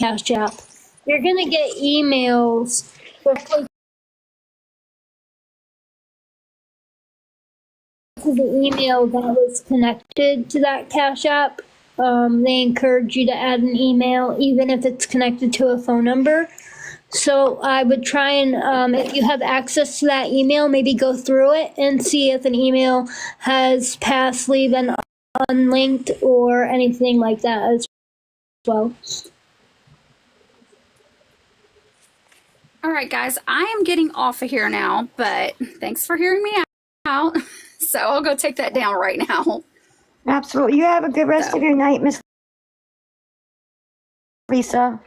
Cash App. You're going to get emails directly to the email that was connected to that Cash App. They encourage you to add an email, even if it's connected to a phone number. So I would try and, if you have access to that email, maybe go through it and see if an email has pastly been unlinked or anything like that as well. All right, guys, I am getting off of here now, but thanks for hearing me out. So I'll go take that down right now. Absolutely. You have a good rest of your night, Miss Lisa.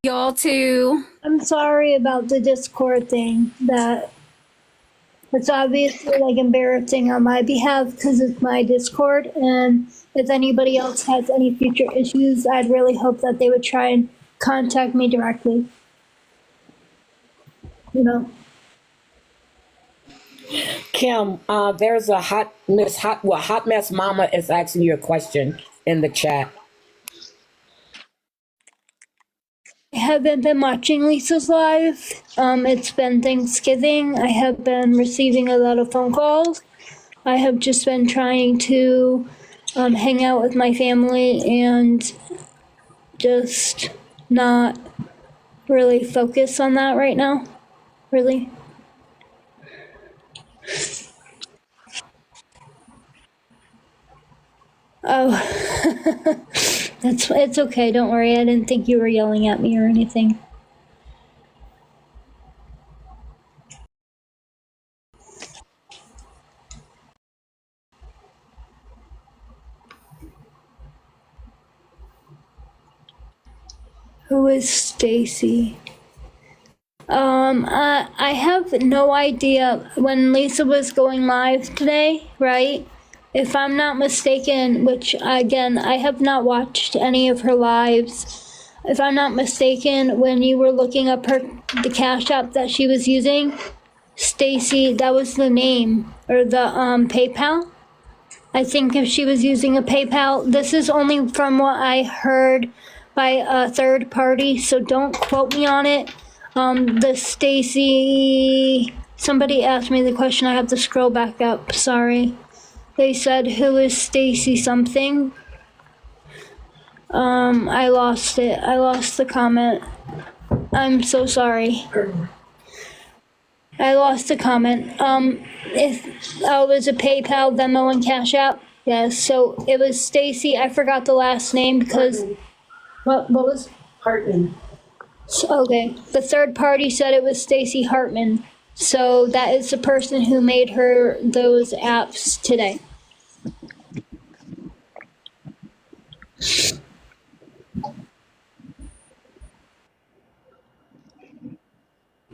Y'all too. I'm sorry about the Discord thing. That it's obviously like embarrassing on my behalf because it's my Discord, and if anybody else has any future issues, I'd really hope that they would try and contact me directly. You know. Kim, there's a hot mess mama is asking you a question in the chat. I haven't been watching Lisa's live. It's been Thanksgiving. I have been receiving a lot of phone calls. I have just been trying to hang out with my family and just not really focus on that right now. Really. Oh, it's okay. Don't worry. I didn't think you were yelling at me or anything. Who is Stacey? I have no idea. When Lisa was going live today, right? If I'm not mistaken, which again, I have not watched any of her lives. If I'm not mistaken, when you were looking up the Cash App that she was using, Stacey, that was the name, or the PayPal. I think if she was using a PayPal, this is only from what I heard by a third party, so don't quote me on it. The Stacey, somebody asked me the question, I have to scroll back up, sorry. They said, who is Stacey something? I lost it. I lost the comment. I'm so sorry. I lost the comment. It was a PayPal, Venmo, and Cash App. Yes, so it was Stacey. I forgot the last name because what was Hartman. okay. The third party said it was Stacey Hartman. So that is the person who made her those apps today.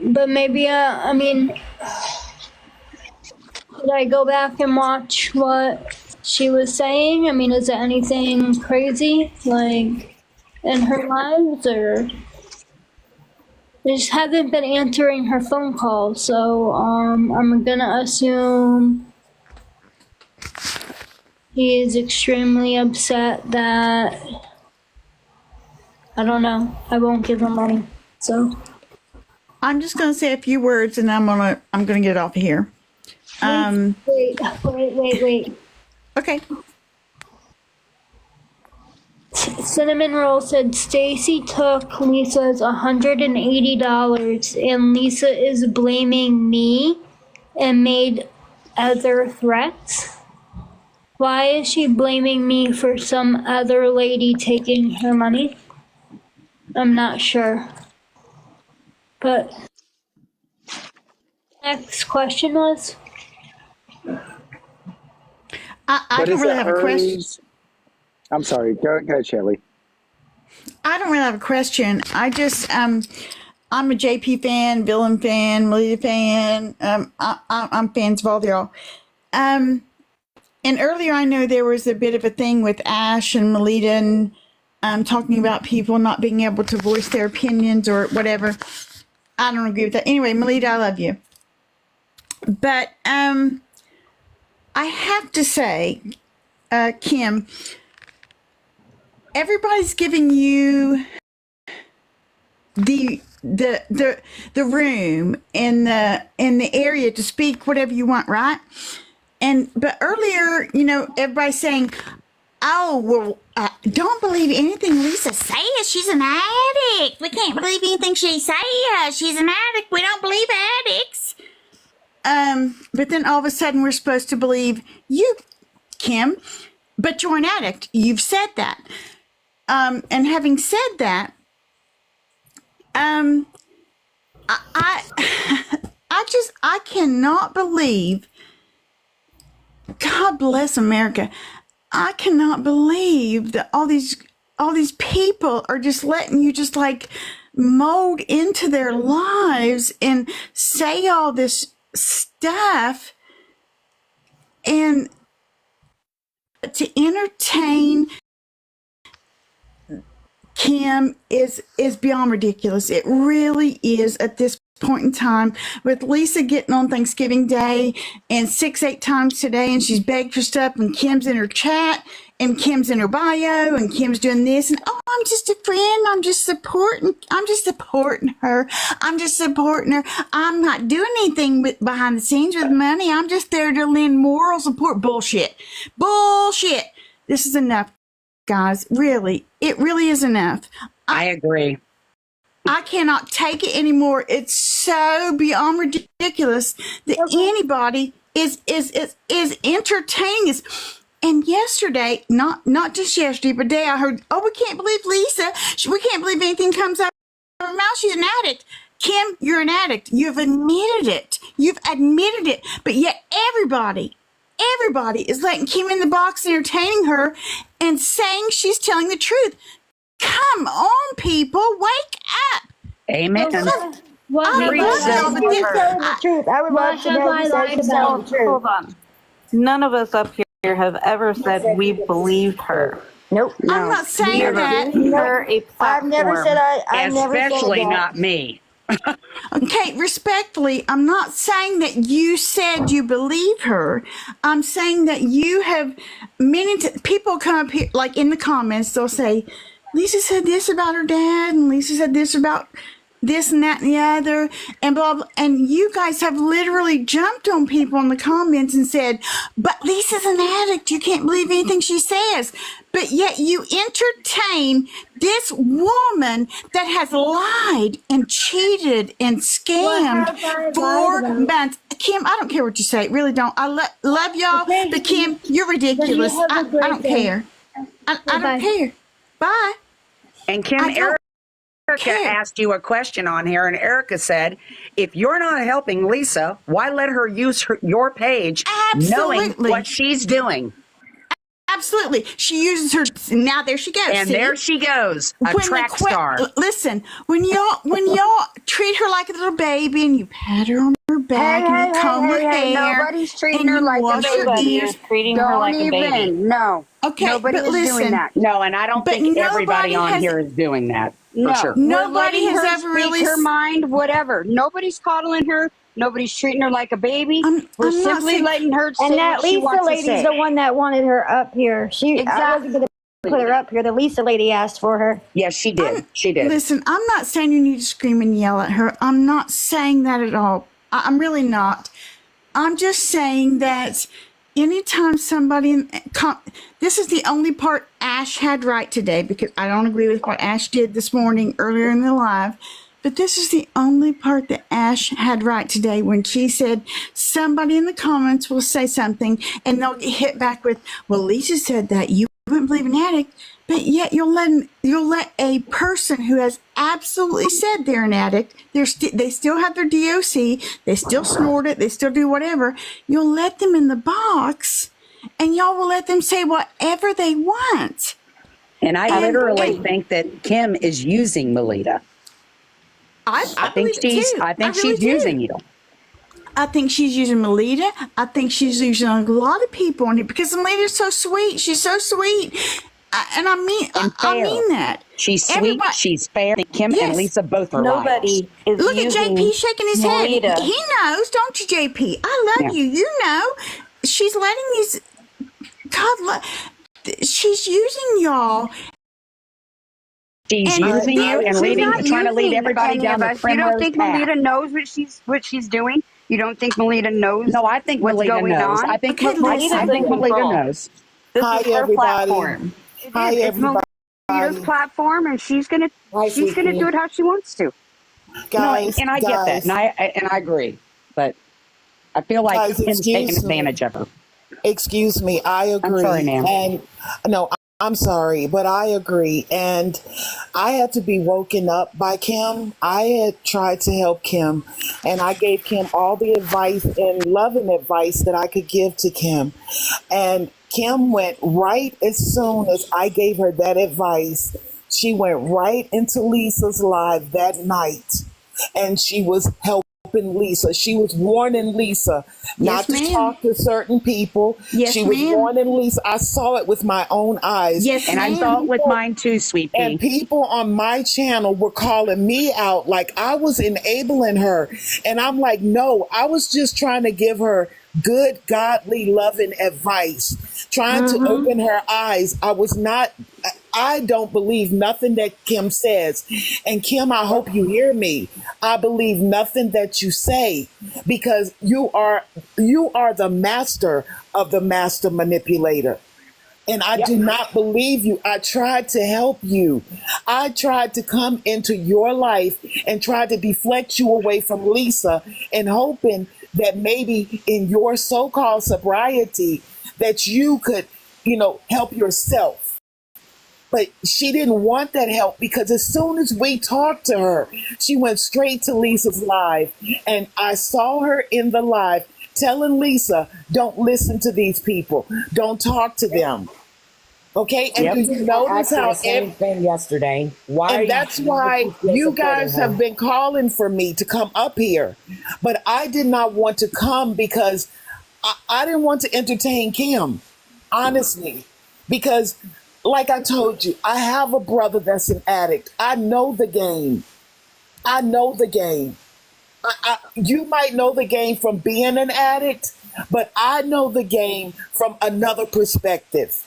But maybe, I mean, should I go back and watch what she was saying? I mean, is it anything crazy, like, in her lives, or? I just haven't been answering her phone calls, so, I'm gonna assume he is extremely upset that, I don't know, I won't give him money, so. I'm just going to say a few words and I'm going to get off of here. Wait. Okay. Cinnamon Roll said Stacey took Lisa's $180 and Lisa is blaming me and made other threats. Why is she blaming me for some other lady taking her money? I'm not sure. But next question was? I don't really have a question. I'm sorry. Go ahead, Shelley. I don't really have a question. I just, I'm a JP fan, Villain fan, Melita fan. I'm fans of all y'all. And earlier I know there was a bit of a thing with Ash and Melita and talking about people not being able to voice their opinions or whatever. I don't agree with that. Anyway, Melita, I love you. But I have to say, Kim, everybody's giving you the room and the area to speak whatever you want, right? But earlier, everybody's saying, "Oh, well, don't believe anything Lisa says. She's an addict. We can't believe anything she says. She's an addict. We don't believe addicts." But then all of a sudden, we're supposed to believe you, Kim. But you're an addict. You've said that. And having said that, I I cannot believe. God bless America. I cannot believe that all these people are just letting you just like mold into their lives and say all this stuff and to entertain Kim is beyond ridiculous. It really is at this point in time, with Lisa getting on Thanksgiving Day and 6-8 times today, and she's begged for stuff, and Kim's in her chat, and Kim's in her bio, and Kim's doing this, and I'm just a friend. I'm just supporting her. I'm not doing anything behind the scenes with money. I'm just there to lend moral support. Bullshit. This is enough, guys. Really, it really is enough. I agree. I cannot take it anymore. It's so beyond ridiculous that anybody is entertaining us. And yesterday, not just yesterday, but today I heard, "Oh, we can't believe Lisa. We can't believe anything comes out of her mouth. She's an addict." Kim, you're an addict. You've admitted it. But yet everybody is letting Kim in the box, entertaining her and saying she's telling the truth. Come on, people, wake up. Amen. What I have love I y'all, lied but Who's telling the truth? I would What love to have know I who says lied she's telling about? the truth. Hold on. None of us up here have ever said we believed her. Nope. I'm not saying that. Given her a platform. I've never said I never said Especially that. not me. Okay, respectfully, I'm not saying that you said you believe her. I'm saying that you have people come up here, like in the comments, they'll say, "Lisa said this about her dad, and Lisa said this about this and that and the other, and blah, blah." And you guys have literally jumped on people in the comments and said, "But Lisa's an addict. You can't believe anything she says." But yet you entertain this woman that has lied and cheated and scammed What have I lied for about? months. Kim, I don't care what you say. Really don't. I love y'all, Okay. but Kim, you're ridiculous. Then you have a great I don't day. care. I Bye-bye. don't care. Bye. And Kim, I don't Erica care. asked you a question on here, and Erica said, if you're not helping Lisa, why let her use your page knowing Absolutely. what she's doing? Absolutely. She uses her. Now there she goes. And See? there she goes, a When the track star. Listen, when y'all treat her like a little baby and you pat her on her back and you comb her hair, Nobody's treating and her you like a wash her baby. ears. treating her Don't like a baby. even. No. Okay, Nobody but is listen. doing that. No, and I don't But think everybody nobody on has- here is doing that, for No. sure. We're Nobody letting has her ever speak really her mind, whatever. Nobody's coddling her. Nobody's treating her like a baby. We're I'm not simply saying- letting her say And that what she Lisa wants to lady's say. the one that wanted her up here. I wasn't going to put her up here. The Lisa lady asked for her. Yes, she did. She did. Listen, I'm not saying you need to scream and yell at her. I'm not saying that at all. I'm really not. I'm just saying that anytime somebody, this is the only part Ash had right today, because I don't agree with what Ash did this morning earlier in the live. But this is the only part that Ash had right today when she said somebody in the comments will say something and they'll get hit back with, "Well, Lisa said that you wouldn't believe an addict," but yet you'll let a person who has absolutely said they're an addict, they still have their DOC, they still snort it, they still do whatever. You'll let them in the box, and y'all will let them say whatever they want. And I literally think that Kim is using Melita. I think believe it too. I think really she's do. using you. I think she's using Melita. I think she's using a lot of people on here because Melita's so sweet. She's so sweet. And I mean that. She's sweet. Everybody- She's fair. I think Kim Yes. and Lisa both are Nobody is Look at using JP shaking his Melita. head. He knows, don't you, JP? I love you. You know. She's letting these. God, she's using y'all She's And using you then and She's leading, not trying to lead using everybody any down of the us. You don't primrose think path. Melita knows what she's doing? You don't think Melita knows No, I think what's Melita going knows. on? okay, Melita's I listen. think in Melita control. knows. This Hi, is her everybody. platform. It Hi, is. It's everybody. Melita's platform, and she's gonna Hi, do sweetie. it how she wants to. No, Guys, and I get that, and I agree, but I feel like guys, Kim's taking excuse me. advantage of her. Excuse me. I I'm sorry, agree. ma'am. And no, I'm sorry, but I agree. And I had to be woken up by Kim. I had tried to help Kim, and I gave Kim all the advice and loving advice that I could give to Kim. And Kim went right as soon as I gave her that advice. She went right into Lisa's live that night, and she was helping Lisa. She was warning Lisa not Yes, to ma'am. talk to certain people. Yes, She was ma'am. warning Lisa. I saw it with my own eyes. Yes, And I ma'am. saw it with mine too, sweet And pea. people on my channel were calling me out like I was enabling her. And I'm like, no, I was just trying to give her good, godly, loving advice, trying to open her eyes. I don't believe nothing that Kim says. And Kim, I hope you hear me. I believe nothing that you say because you are the master of the master manipulator. And I do not believe you. I tried to help you. I tried to come into your life and try to deflect you away from Lisa and hoping that maybe in your so-called sobriety that you could, help yourself. But she didn't want that help because as soon as we talked to her, she went straight to Lisa's live. And I saw her in the live telling Lisa, don't listen to these people. Don't talk to them. Okay? And Yep. do you I notice asked her how the same thing yesterday. and that's why you guys have been calling for me to come up here. But I did not want to come because I didn't want to entertain Kim, honestly. Because, like I told you, I have a brother that's an addict. I know the game. I know the game. You might know the game from being an addict, but I know the game from another perspective,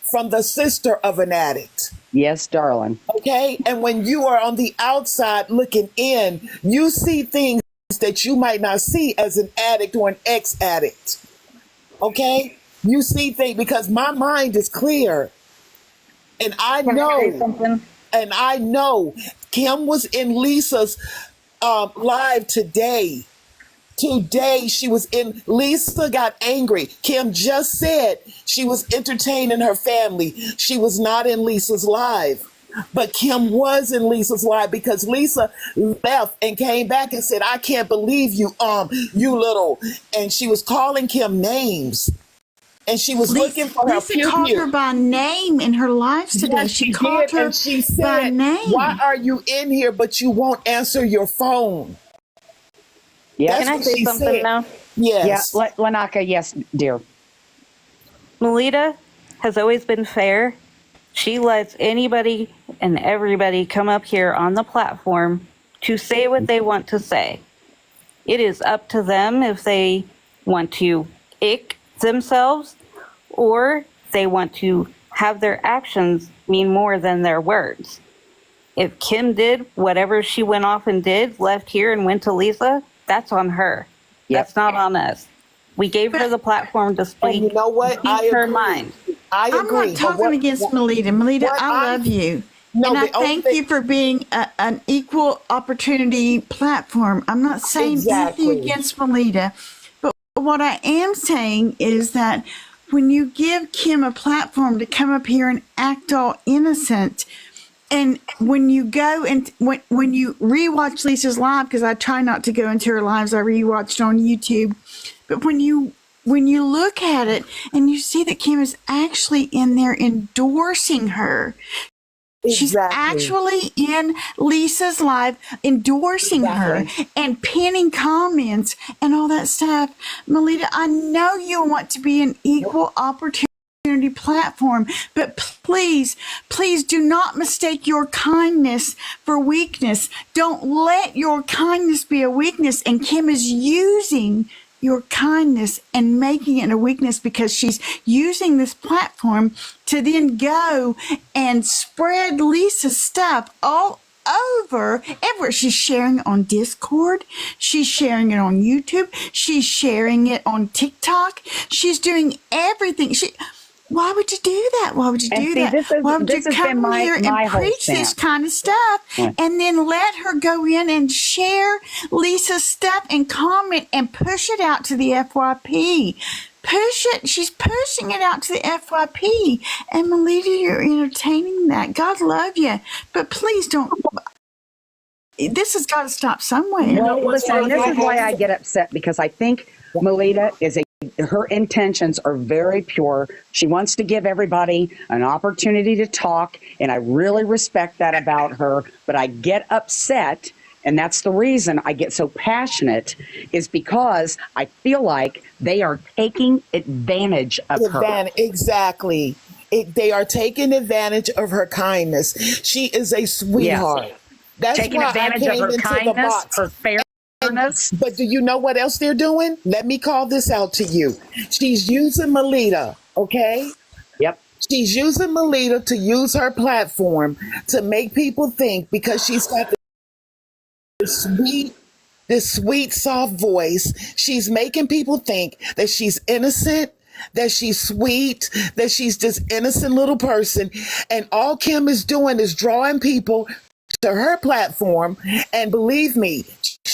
from the sister of an addict. Yes, darling. Okay? And when you are on the outside looking in, you see things that you might not see as an addict or an ex-addict. Okay? You see things because my mind is clear. And I Can I say something? Kim was in Lisa's live today. Today she was in. Lisa got angry. Kim just said she was entertaining her family. She was not in Lisa's live. But Kim was in Lisa's live because Lisa left and came back and said, I can't believe you, you little. And she was calling Kim names. And she was looking for her Lisa called her by name in her lives today. Yes, she called did, her and she by said, name. why are you in here but you won't answer your phone? Yeah. That's Can I what say she something said. now? Yes. Yeah, Lanaka, yes, dear. Melita has always been fair. She lets anybody and everybody come up here on the platform to say what they want to say. It is up to them if they want to ick themselves or they want to have their actions mean more than their words. If Kim did whatever she went off and did, left here and went to Lisa, that's on her. Yep. That's not on us. We gave her the platform to speak, And you know what? speak her mind. I I'm agree. not talking against Melita. Melita, I love you. No, and I the only thank thing- you for being an equal opportunity platform. I'm not saying Exactly. anything against Melita. But what I am saying is that when you give Kim a platform to come up here and act all innocent, and when you go and when you rewatch Lisa's live, because I try not to go into her lives, I rewatched on YouTube. But when you look at it and you see that Kim is actually in there endorsing her. She's actually in Lisa's live endorsing her and pinning comments and all that stuff. Melita, I know you want to be an equal opportunity platform, but please do not mistake your kindness for weakness. Don't let your kindness be a weakness. And Kim is using your kindness and making it a weakness because she's using this platform to then go and spread Lisa's stuff all over everywhere. She's sharing it on Discord. She's sharing it on YouTube. She's sharing it on TikTok. She's doing everything. Why would you do that? Why would you do that? Why would you come here and preach this kind of stuff and then let her go in and share Lisa's stuff and comment and push it out to the FYP? Push it. She's pushing it out to the FYP. And Melita, you're entertaining that. God love you. But please don't. This has got to stop somewhere. Well, listen, this is why I get upset, because I think Melita her intentions are very pure. She wants to give everybody an opportunity to talk, and I really respect that about her. But I get upset, and that's the reason I get so passionate, is because I feel like they are taking advantage of her. Exactly. They are taking advantage of her kindness. She is a sweetheart. Yes. That's taking why advantage I came of her into kindness, the box. her fairness. But do you know what else they're doing? Let me call this out to you. She's using Melita, okay? Yep. She's using Melita to use her platform to make people think, because she's got this sweet, soft voice. She's making people think that she's innocent, that she's sweet, that she's this innocent little person. And all Kim is doing is drawing people to her platform, and believe me,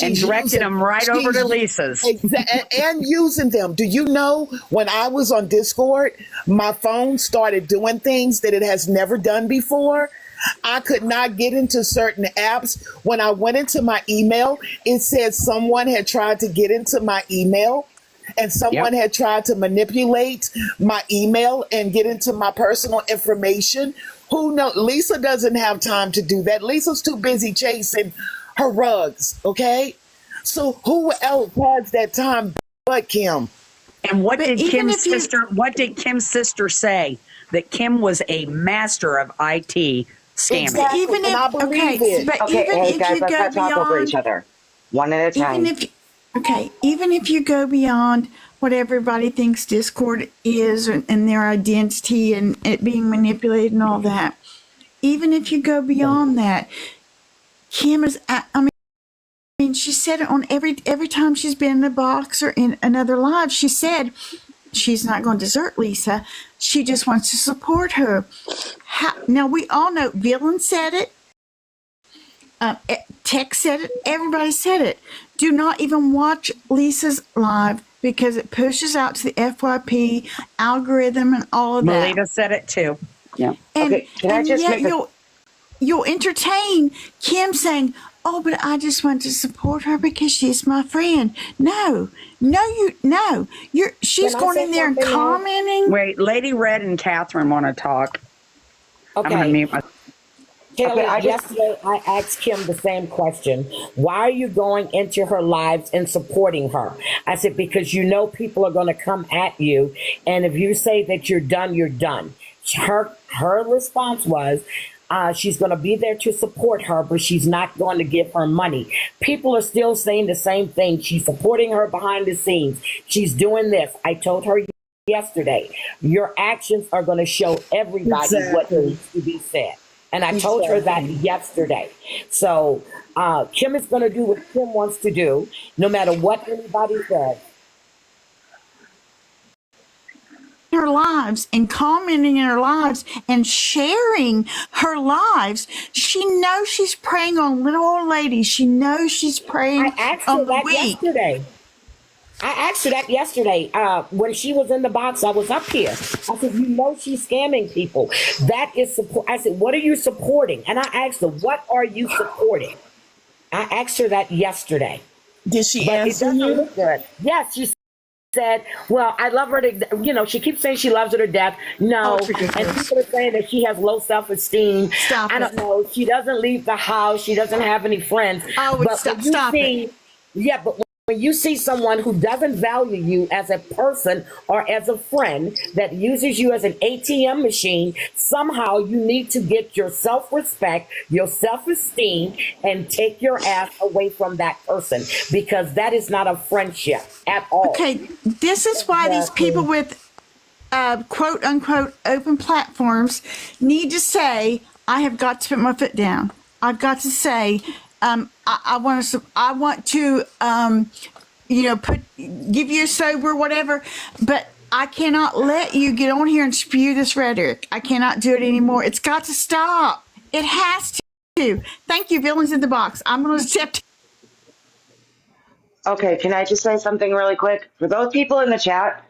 and directed them right over to Lisa's. And using them. Do you know, when I was on Discord, my phone started doing things that it has never done before? I could not get into certain apps. When I went into my email, it said someone had tried to get into my email, and someone had tried to manipulate my email and get into my personal information. Who knows? Lisa doesn't have time to do that. Lisa's too busy chasing her rugs, okay? So who else has that time but Kim? And what did Kim's sister say? That Kim was a master of IT scamming. Exactly. Even if, and I believe it. But Okay, even if guys, you let's go not talk over beyond, each other. One at a time. even if you go beyond what everybody thinks Discord is and their identity and it being manipulated and all that, even if you go beyond that, Kim is, I mean, she said it on every time she's been in a box or in another live, she said she's not going to desert Lisa. She just wants to support her. Now, we all know, Villain said it, Tech said it, everybody said it. Do not even watch Lisa's live because it pushes out to the FYP algorithm and all of that. Melita said it too. Yeah. And, Okay, can I just yet make a... you'll entertain Kim saying, "Oh, but I just want to support her because she's my friend." She's going in there and commenting. Wait, Lady Red and Catherine want to talk. Okay. I'm going to mute myself. Kelly, Okay, yesterday I asked Kim the same question. Why are you going into her lives and supporting her? I said, because you know people are going to come at you. And if you say that you're done, you're done. Her response was, she's going to be there to support her, but she's not going to give her money. People are still saying the same thing. She's supporting her behind the scenes. She's doing this. I told her yesterday, your actions are going to show everybody what needs to be said. And I told her that yesterday. So Kim is going to do what Kim wants to do, no matter what anybody says. Her lives and commenting in her lives and sharing her lives. She knows she's preying on little old ladies. She knows she's preying on the weak. I asked her that yesterday. When she was in the box, I was up here. I said, you know she's scamming people. That is support. I said, what are you supporting? And I asked her, what are you supporting? I asked her that yesterday. Did she but answer it doesn't you? look good. Yes, she said, well, I love her to, she keeps saying she loves her to death. No. And people are saying that she has low self-esteem. I don't know. She doesn't leave the house. She doesn't have any friends. Oh, but stop it. Yeah, but when you see someone who doesn't value you as a person or as a friend, that uses you as an ATM machine, somehow you need to get your self-respect, your self-esteem, and take your ass away from that person, because that is not a friendship at all. Okay, this is why these people with quote unquote open platforms need to say, I have got to put my foot down. I've got to say, I want to, give you a sober, whatever, but I cannot let you get on here and spew this rhetoric. I cannot do it anymore. It's got to stop. It has to. Thank you, Villains in the Box. I'm going to accept. Okay, can I just say something really quick? For those people in the chat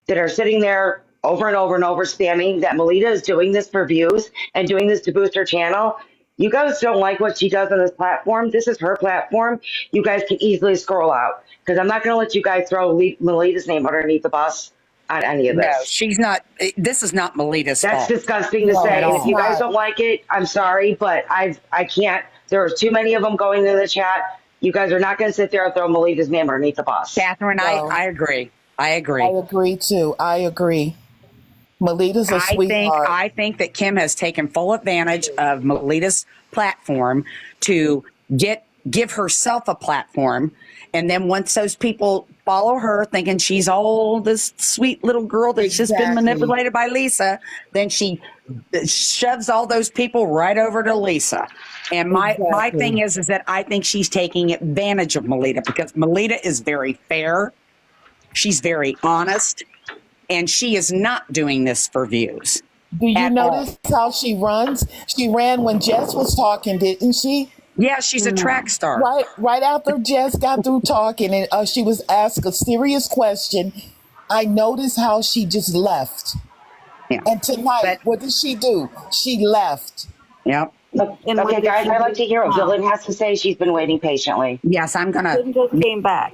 that are sitting there over and over and over spamming that Melita is doing this for views and doing this to boost her channel, you guys don't like what she does on this platform. This is her platform. You guys can easily scroll out, because I'm not going to let you guys throw Melita's name underneath the bus on any of this. No, she's not. This is not Melita's That's fault. disgusting to say. And if you guys don't like it, I'm sorry, but I can't. There are too many of them going in the chat. You guys are not going to sit there and throw Melita's name underneath the bus. Catherine, No. I agree. I agree. I agree too. I agree. Melita's a sweetheart. I think that Kim has taken full advantage of Melita's platform to give herself a platform. And then once those people follow her thinking she's all this sweet little girl that's just been manipulated by Lisa, then she shoves all those people right over to Lisa. And my thing is that I think she's taking advantage of Melita, because Melita is very fair. She's very honest. And she is not doing this for views. Do you notice how she runs? She ran when Jess was talking, didn't she? Yeah, she's a track star. Right after Jess got through talking and she was asked a serious question, I noticed how she just left. Yeah. And tonight, what did she do? She left. Yep. Okay, guys, I'd like to hear what Villain has to say. She's been waiting patiently. Yes, I'm going to. Just came back.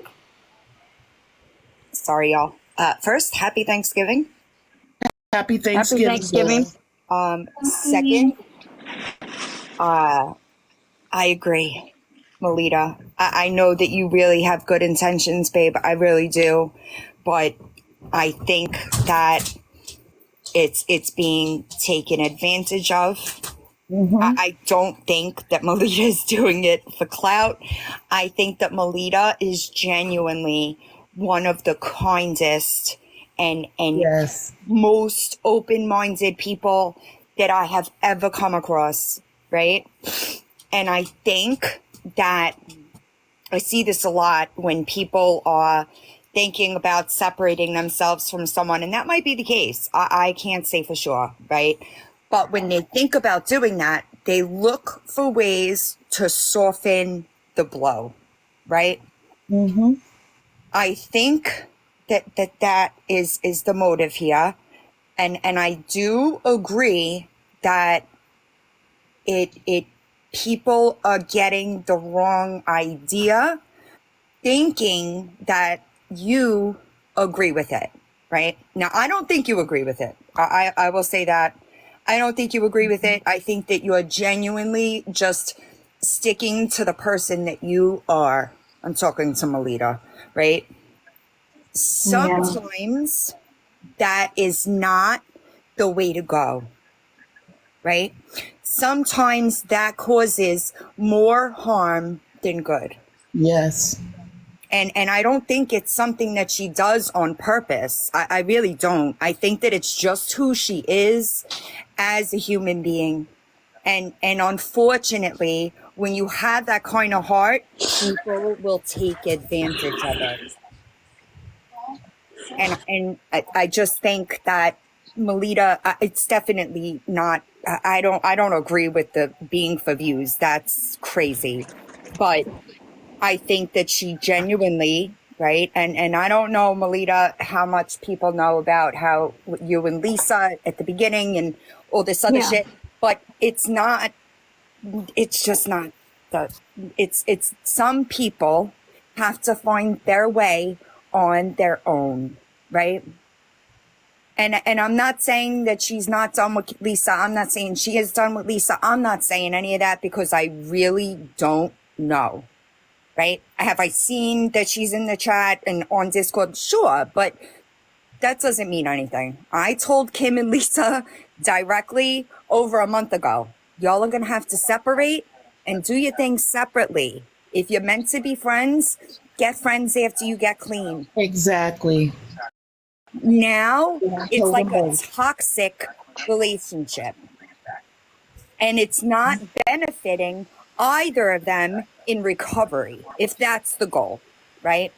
Sorry, y'all. First, happy Thanksgiving. Happy Thanksgiving. Second, I agree, Melita. I know that you really have good intentions, babe. I really do. But I think that it's being taken advantage of. Mm-hmm. I don't think that Melita is doing it for clout. I think that Melita is genuinely one of the kindest and most open-minded people that I have ever come across, right? And I think that I see this a lot when people are thinking about separating themselves from someone, and that might be the case. I can't say for sure, right? But when they think about doing that, they look for ways to soften the blow, right? Mm-hmm. I think that is the motive here. And I do agree that it people are getting the wrong idea, thinking that you agree with it, right? Now, I don't think you agree with it. I will say that. I don't think you agree with it. I think that you are genuinely just sticking to the person that you are. I'm talking to Melita, right? Sometimes that is not the way to go, right? Sometimes that causes more harm than good. Yes. And I don't think it's something that she does on purpose. I really don't. I think that it's just who she is as a human being. And unfortunately, when you have that kind of heart, people will take advantage of it. And I just think that Melita, it's definitely not, I don't agree with the being for views. That's crazy. But I think that she genuinely, right? And I don't know, Melita, how much people know about how you and Lisa at the beginning and all this other shit, but it's just not it's some people have to find their way on their own, right? And I'm not saying that she's not done with Lisa. I'm not saying she is done with Lisa. I'm not saying any of that because I really don't know. right? Have I seen that she's in the chat and on Discord? Sure, but that doesn't mean anything. I told Kim and Lisa directly over a month ago, y'all are going to have to separate and do your thing separately. If you're meant to be friends, get friends after you get clean. Exactly. Now it's told like them a both. toxic relationship. And it's not benefiting either of them in recovery, if that's the goal, right?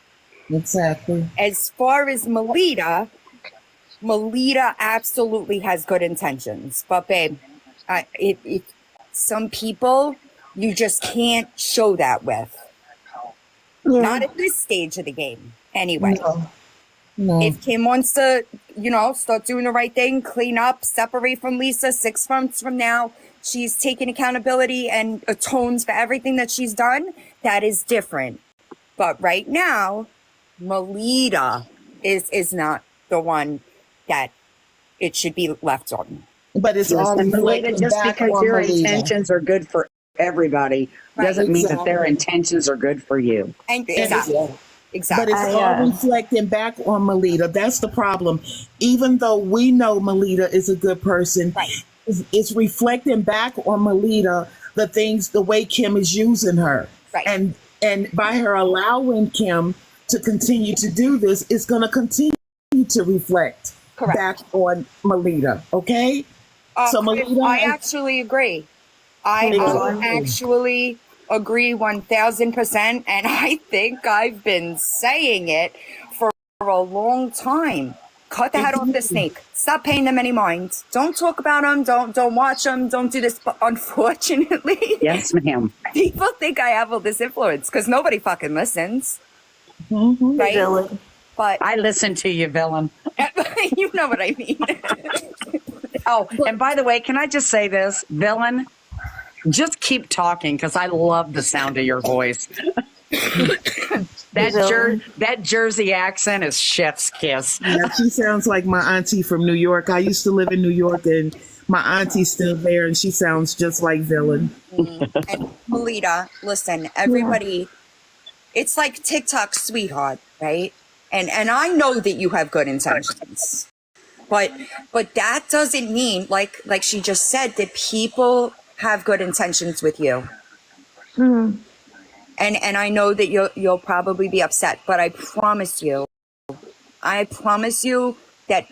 Exactly. As far as Melita absolutely has good intentions. But babe, it some people you just can't show that with. Yeah. Not at this stage of the game, anyway. No. If Kim wants to, start doing the right thing, clean up, separate from Lisa 6 months from now, she's taking accountability and atones for everything that she's done, that is different. But right now, Melita is not the one that it should be left on. But it's all Listen, Melita, reflecting just back because on your Melita. intentions are good for everybody doesn't mean that their intentions are good for you. And Exactly. Exactly. But it's all reflecting back on Melita. That's the problem. Even though we know Melita is a good person, it's reflecting back on Melita the way Kim is using her. Right. And by her allowing Kim to continue to do this, it's going to continue to reflect back on Melita. Okay? So Melita, I actually agree. I actually agree 1000%, and I think I've been saying it for a long time. Cut the head off the snake. Stop paying them any mind. Don't talk about them. Don't watch them. Don't do this. But unfortunately, yes, ma'am. People think I have all this influence because nobody fucking listens. Right? But I listen to you, villain. You know what I mean. Oh, and by the way, can I just say this, villain? Just keep talking because I love the sound of your voice. That Jersey accent is chef's kiss. Yeah, she sounds like my auntie from New York. I used to live in New York, and my auntie's still there, and she sounds just like Villain. And Melita, listen, everybody, it's like TikTok sweetheart, right? And I know that you have good intentions, but that doesn't mean, like she just said, that people have good intentions with you. And I know that you'll probably be upset, but I promise you that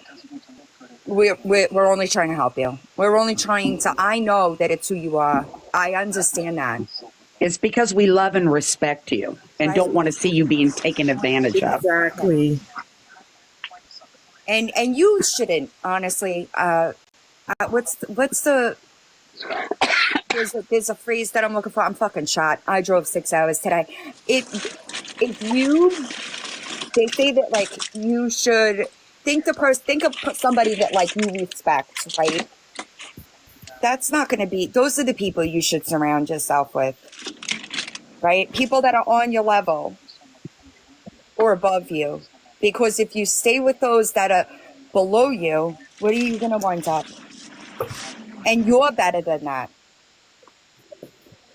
we're only trying to help you. We're only trying to, I know that it's who you are. I understand that. It's because we love and respect you and don't want to see you being taken advantage of. Exactly. And you shouldn't, honestly. What's the there's a phrase that I'm looking for. I'm fucking shot. I drove 6 hours today. They say that, like, you should think of somebody that, like, you respect, right? That's not going to be, those are the people you should surround yourself with, right? People that are on your level or above you. Because if you stay with those that are below you, what are you going to wind up? And you're better than that.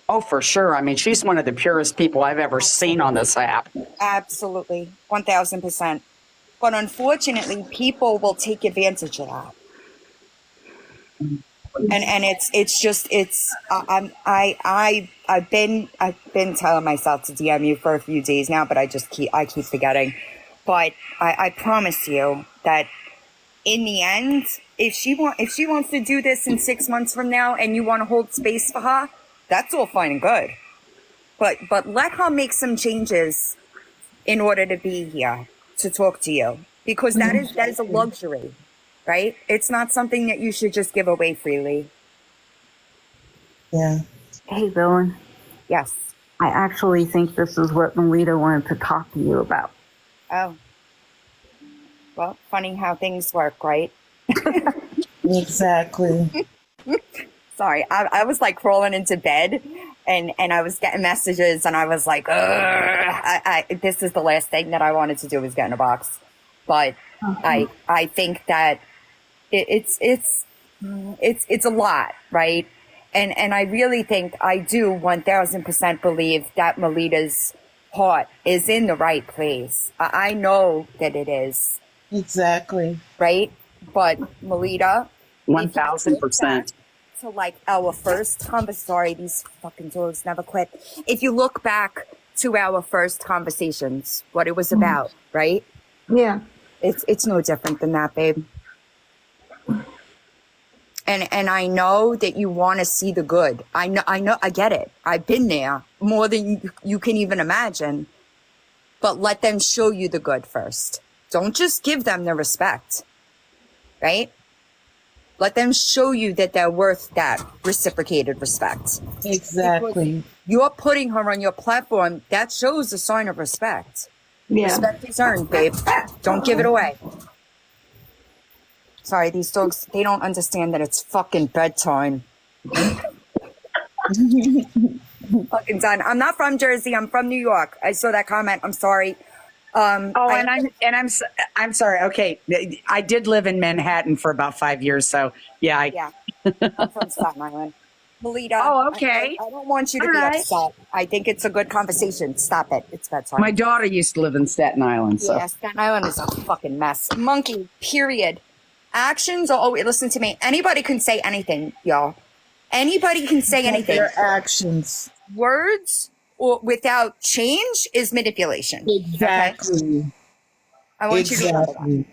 Oh, for sure. I mean, she's one of the purest people I've ever seen on this app. Absolutely. 1000%. But unfortunately, people will take advantage of that. And I've been telling myself to DM you for a few days now, but I keep forgetting. But I promise you that in the end, if she wants to do this in 6 months from now and you want to hold space for her, that's all fine and good. But let her make some changes in order to be here to talk to you, because that is a luxury, right? It's not something that you should just give away freely. Yeah. Hey, Villain. Yes. I actually think this is what Melita wanted to talk to you about. Oh. Well, funny how things work, right? Exactly. Sorry, I was like crawling into bed and I was getting messages and I was like, this is the last thing that I wanted to do was get in a box. But I think that it's a lot, right? And I really think I do 1000% believe that Melita's heart is in the right place. I know that it is. Exactly. Right? But Melita, if you look back 1000%. to like our first conversation, sorry, these fucking dogs never quit. If you look back to our first conversations, what it was about, right? Yeah. It's no different than that, babe. And I know that you want to see the good. I know, I get it. I've been there more than you can even imagine. But let them show you the good first. Don't just give them the respect, right? Let them show you that they're worth that reciprocated respect. Exactly. Because you're putting her on your platform. That shows a sign of respect. Yeah. Respect is earned, babe. Don't give it away. Sorry, these dogs, they don't understand that it's fucking bedtime. Fucking done. I'm not from Jersey. I'm from New York. I saw that comment. I'm sorry. I'm sorry. Okay, I did live in Manhattan for about 5 years, so yeah. Yeah, I'm from Staten Island. Melita. Oh, okay. I don't want you to All be right. upset. I think it's a good conversation. Stop it. It's bedtime. My daughter used to live in Staten Island, so Yeah, Staten Island is a fucking mess. Monkey, period. Actions are always, listen to me. Anybody can say anything, y'all. Anybody can say anything. Their actions. Words or without change is manipulation. Exactly. Okay? I want you to remember that. Exactly.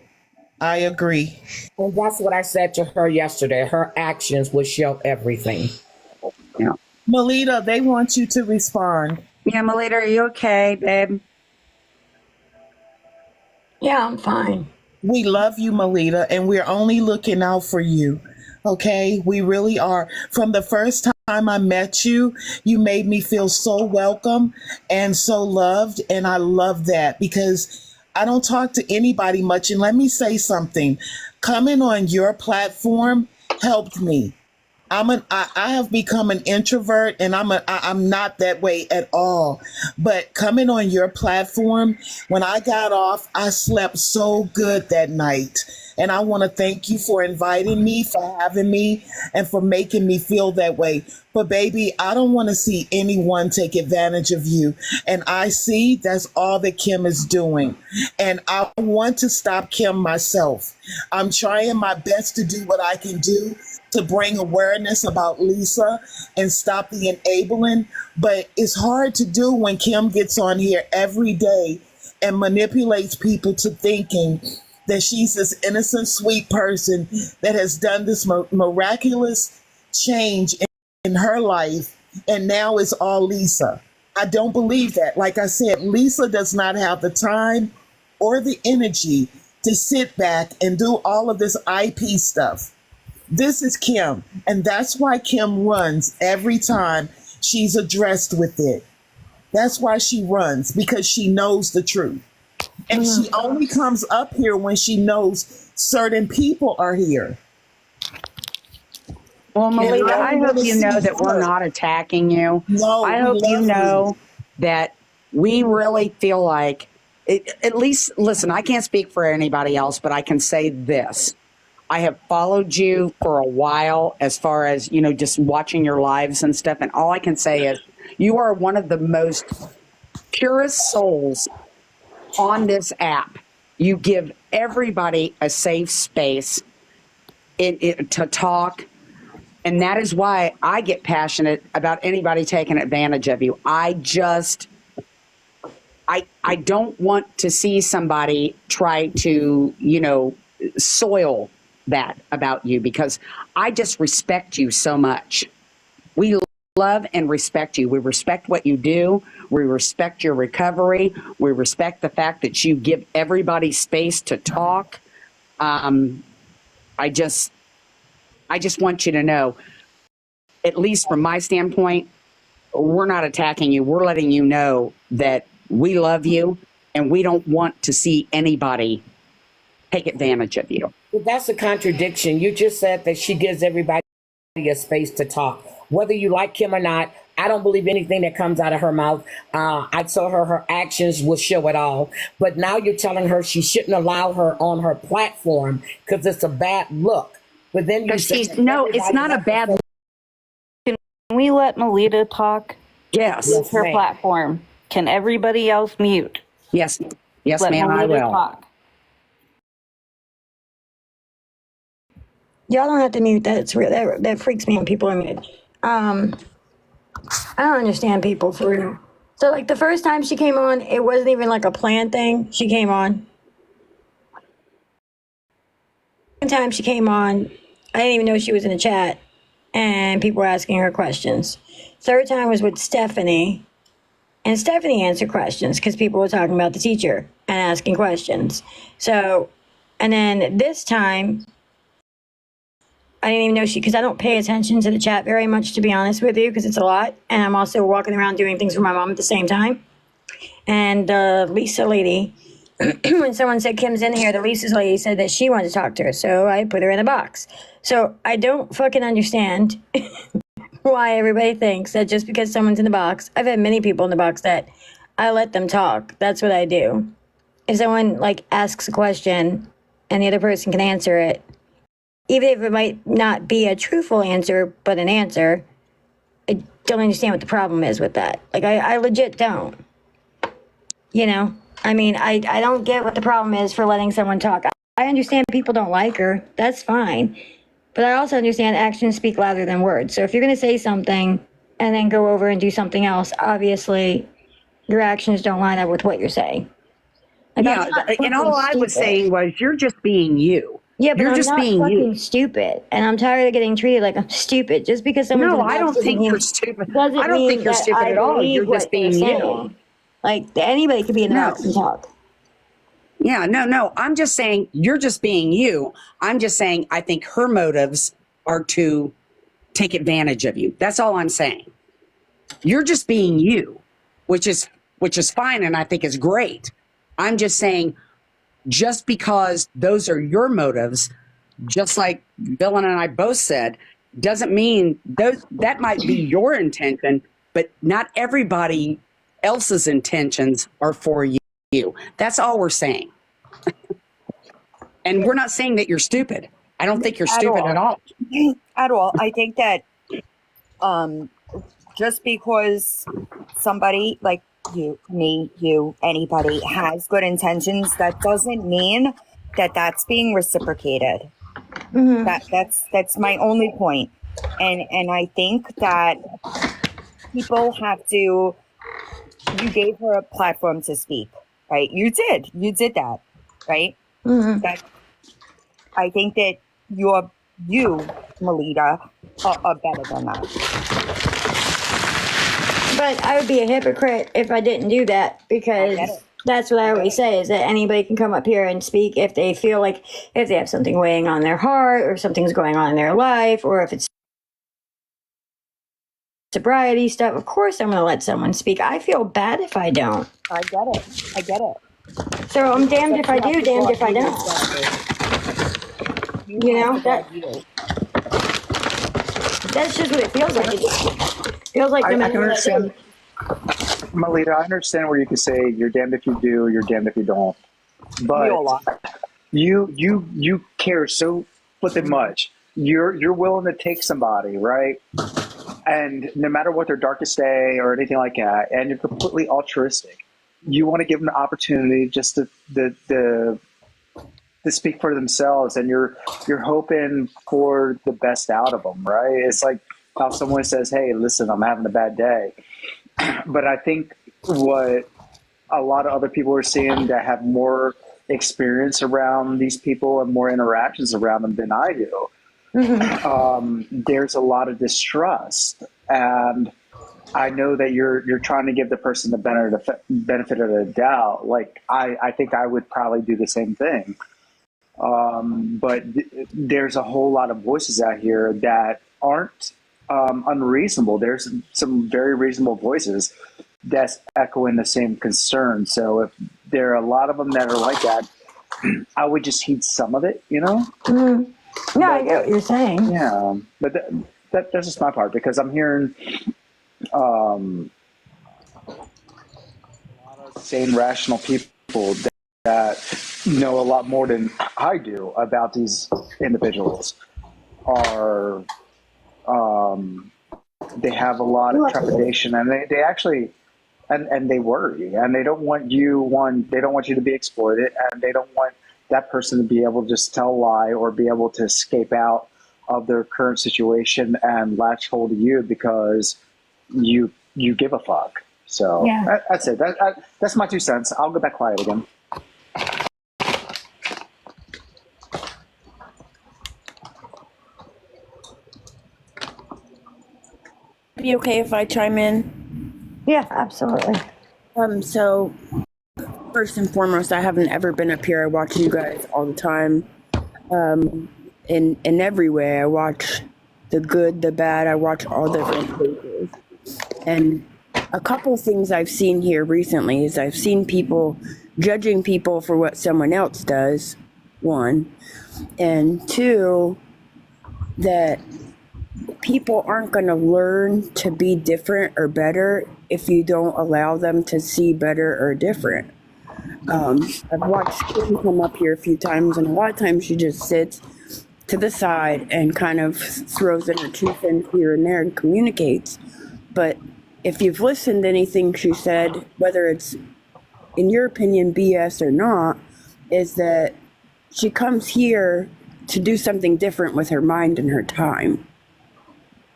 I agree. And that's what I said to her yesterday. Her actions will show everything. yeah. Melita, they want you to respond. Yeah, Melita, are you okay, babe? Yeah, I'm fine. We love you, Melita, and we're only looking out for you. Okay? We really are. From the first time I met you, you made me feel so welcome and so loved. And I love that because I don't talk to anybody much. And let me say something. Coming on your platform helped me. I have become an introvert, and I'm not that way at all. But coming on your platform, when I got off, I slept so good that night. And I want to thank you for inviting me, for having me, and for making me feel that way. But baby, I don't want to see anyone take advantage of you. And I see that's all that Kim is doing. And I want to stop Kim myself. I'm trying my best to do what I can do to bring awareness about Lisa and stop the enabling. But it's hard to do when Kim gets on here every day and manipulates people to thinking that she's this innocent, sweet person that has done this miraculous change in her life, and now it's all Lisa. I don't believe that. Like I said, Lisa does not have the time or the energy to sit back and do all of this IP stuff. This is Kim, and that's why Kim runs every time she's addressed with it. That's why she runs, because she knows the truth. And she only comes up here when she knows certain people are here. Well, Melita, I hope you know that we're not attacking you. No, I hope you know that we really feel like, at least, listen, I can't speak for anybody else, but I can say this. I have followed you for a while as far as, just watching your lives and stuff. And all I can say is you are one of the most purest souls on this app. You give everybody a safe space to talk. And that is why I get passionate about anybody taking advantage of you. I don't want to see somebody try to, soil that about you, because I just respect you so much. We love and respect you. We respect what you do. We respect your recovery. We respect the fact that you give everybody space to talk. I just want you to know, at least from my standpoint, we're not attacking you. We're letting you know that we love you and we don't want to see anybody take advantage of you. But that's a contradiction. You just said that she gives everybody a space to talk. Whether you like Kim or not, I don't believe anything that comes out of her mouth. I told her actions will show it all. But now you're telling her she shouldn't allow her on her platform because it's a bad look. But then you say, no, it's not a bad look. Can we let Melita talk? Yes. It's her platform. Can everybody else mute? Yes. Yes, Let ma'am, I Melita will. talk. Y'all don't have to mute. That's real. That freaks me when people are muted. I don't understand people for real. So like the first time she came on, it wasn't even like a planned thing. She came on. Second time she came on, I didn't even know she was in the chat, and people were asking her questions. Third time was with Stephanie, and Stephanie answered questions because people were talking about the teacher and asking questions. So, and then this time, I didn't even know because I don't pay attention to the chat very much, to be honest with you, because it's a lot. And I'm also walking around doing things for my mom at the same time. And the Lisa lady, when someone said Kim's in here, the Lisa lady said that she wanted to talk to her. So I put her in a box. So I don't fucking understand why everybody thinks that just because someone's in the box, I've had many people in the box that I let them talk. That's what I do. If someone like asks a question and the other person can answer it, even if it might not be a truthful answer, but an answer, I don't understand what the problem is with that. Like, I legit don't. You know? I mean, I don't get what the problem is for letting someone talk. I understand people don't like her. That's fine. But I also understand actions speak louder than words. So if you're going to say something and then go over and do something else, obviously your actions don't line up with what you're saying. Like, Yeah, and all I was saying was you're just being you. Yeah, but you're I'm just not being fucking you. stupid, and I'm tired of getting treated like I'm stupid. Just because someone's in No, the I box don't think doesn't you're stupid. doesn't I don't mean think you're that stupid I at all. believe You're just what they're being you. saying. Like anybody could be in the No. box and talk. Yeah, no. I'm just saying you're just being you. I'm just saying I think her motives are to take advantage of you. That's all I'm saying. You're just being you, which is fine, and I think is great. I'm just saying, just because those are your motives, just like Dylan and I both said, doesn't mean that might be your intention, but not everybody else's intentions are for you. That's all we're saying. And we're not saying that you're stupid. I don't think you're stupid at all. At all. I think that just because somebody like you, me, you, anybody has good intentions, that doesn't mean that that's being reciprocated. That's my only point. And I think that people have to, you gave her a platform to speak, right? You did that, right? That I think that you, Melita, are better than that. But I would be a hypocrite if I didn't do that, because that's what I always say, is that anybody can come up here and speak if they feel like, if they have something weighing on their heart, or something's going on in their life, or if it's sobriety stuff. Of course I'm going to let someone speak. I feel bad if I don't. I get it. So I'm damned if I do, damned if I don't. You know, that's just what it feels like. It just feels like I no matter can what I understand, do. Melita, I understand where you can say you're damned if you do, you're damned if you don't. But you care so flipping much. You're willing to take somebody, right? And no matter what their darkest day or anything like that, and you're completely altruistic. You want to give them the opportunity just to speak for themselves, and you're hoping for the best out of them, right? It's like how someone says, "Hey, listen, I'm having a bad day," but I think what a lot of other people are seeing that have more experience around these people and more interactions around them than I do. There's a lot of distrust, and I know that you're trying to give the person the benefit of the doubt. Like I think I would probably do the same thing. But there's a whole lot of voices out here that aren't unreasonable. There's some very reasonable voices that's echoing the same concern. So if there are a lot of them that are like that, I would just heed some of it, you know? Yeah, I get what you're saying. Yeah, but that's just my part, because I'm hearing a lot of sane, rational people that know a lot more than I do about these individuals are they have a lot of trepidation, and they actually and they worry, and they don't want they don't want you to be exploited, and they don't want that person to be able to just tell a lie or be able to escape out of their current situation and latch hold of you because you give a fuck. So Yeah. that's it. That's my 2 cents. I'll go back quiet again. Be okay if I chime in? Yeah, absolutely. So first and foremost, I haven't ever been up here. I watch you guys all the time. In every way, I watch the good, the bad. I watch all different pages. And a couple things I've seen here recently is I've seen people judging people for what someone else does, one, and two, that people aren't going to learn to be different or better if you don't allow them to see better or different. I've watched Kim come up here a few times, and a lot of times she just sits to the side and kind of throws in her 2 cents here and there and communicates. But if you've listened to anything she said, whether it's, in your opinion, BS or not, is that she comes here to do something different with her mind and her time.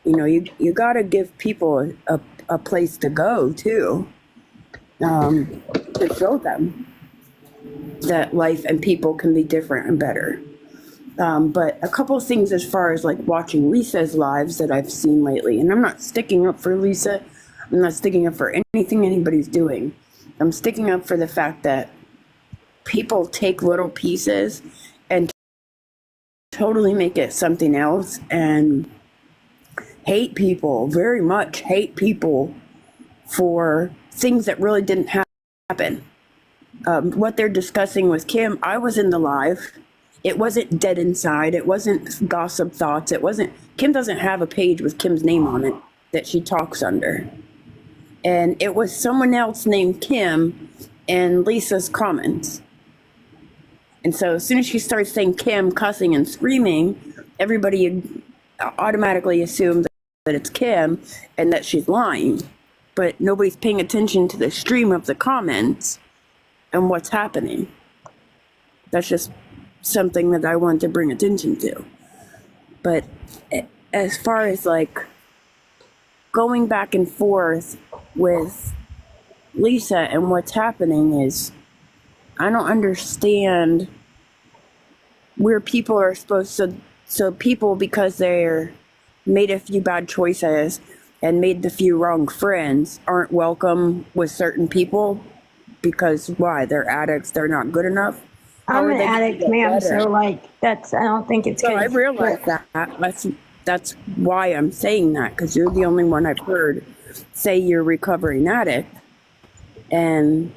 You know, you got to give people a place to go, too, to show them that life and people can be different and better. But a couple of things as far as like watching Lisa's lives that I've seen lately, and I'm not sticking up for Lisa. I'm not sticking up for anything anybody's doing. I'm sticking up for the fact that people take little pieces and totally make it something else and hate people, very much hate people for things that really didn't happen. What they're discussing with Kim, I was in the live. It wasn't dead inside. It wasn't gossip thoughts. It wasn't, Kim doesn't have a page with Kim's name on it that she talks under. And it was someone else named Kim in Lisa's comments. And so as soon as she starts saying Kim, cussing and screaming, everybody automatically assumed that it's Kim and that she's lying. But nobody's paying attention to the stream of the comments and what's happening. That's just something that I want to bring attention to. But as far as like going back and forth with Lisa and what's happening is, I don't understand where people are supposed to, so people, because they're made a few bad choices and made the few wrong friends, aren't welcome with certain people because why? They're addicts, they're not good enough. I'm an addict, ma'am, so like that's, I don't think it's So good. I realize that. That's why I'm saying that, because you're the only one I've heard say you're a recovering addict. And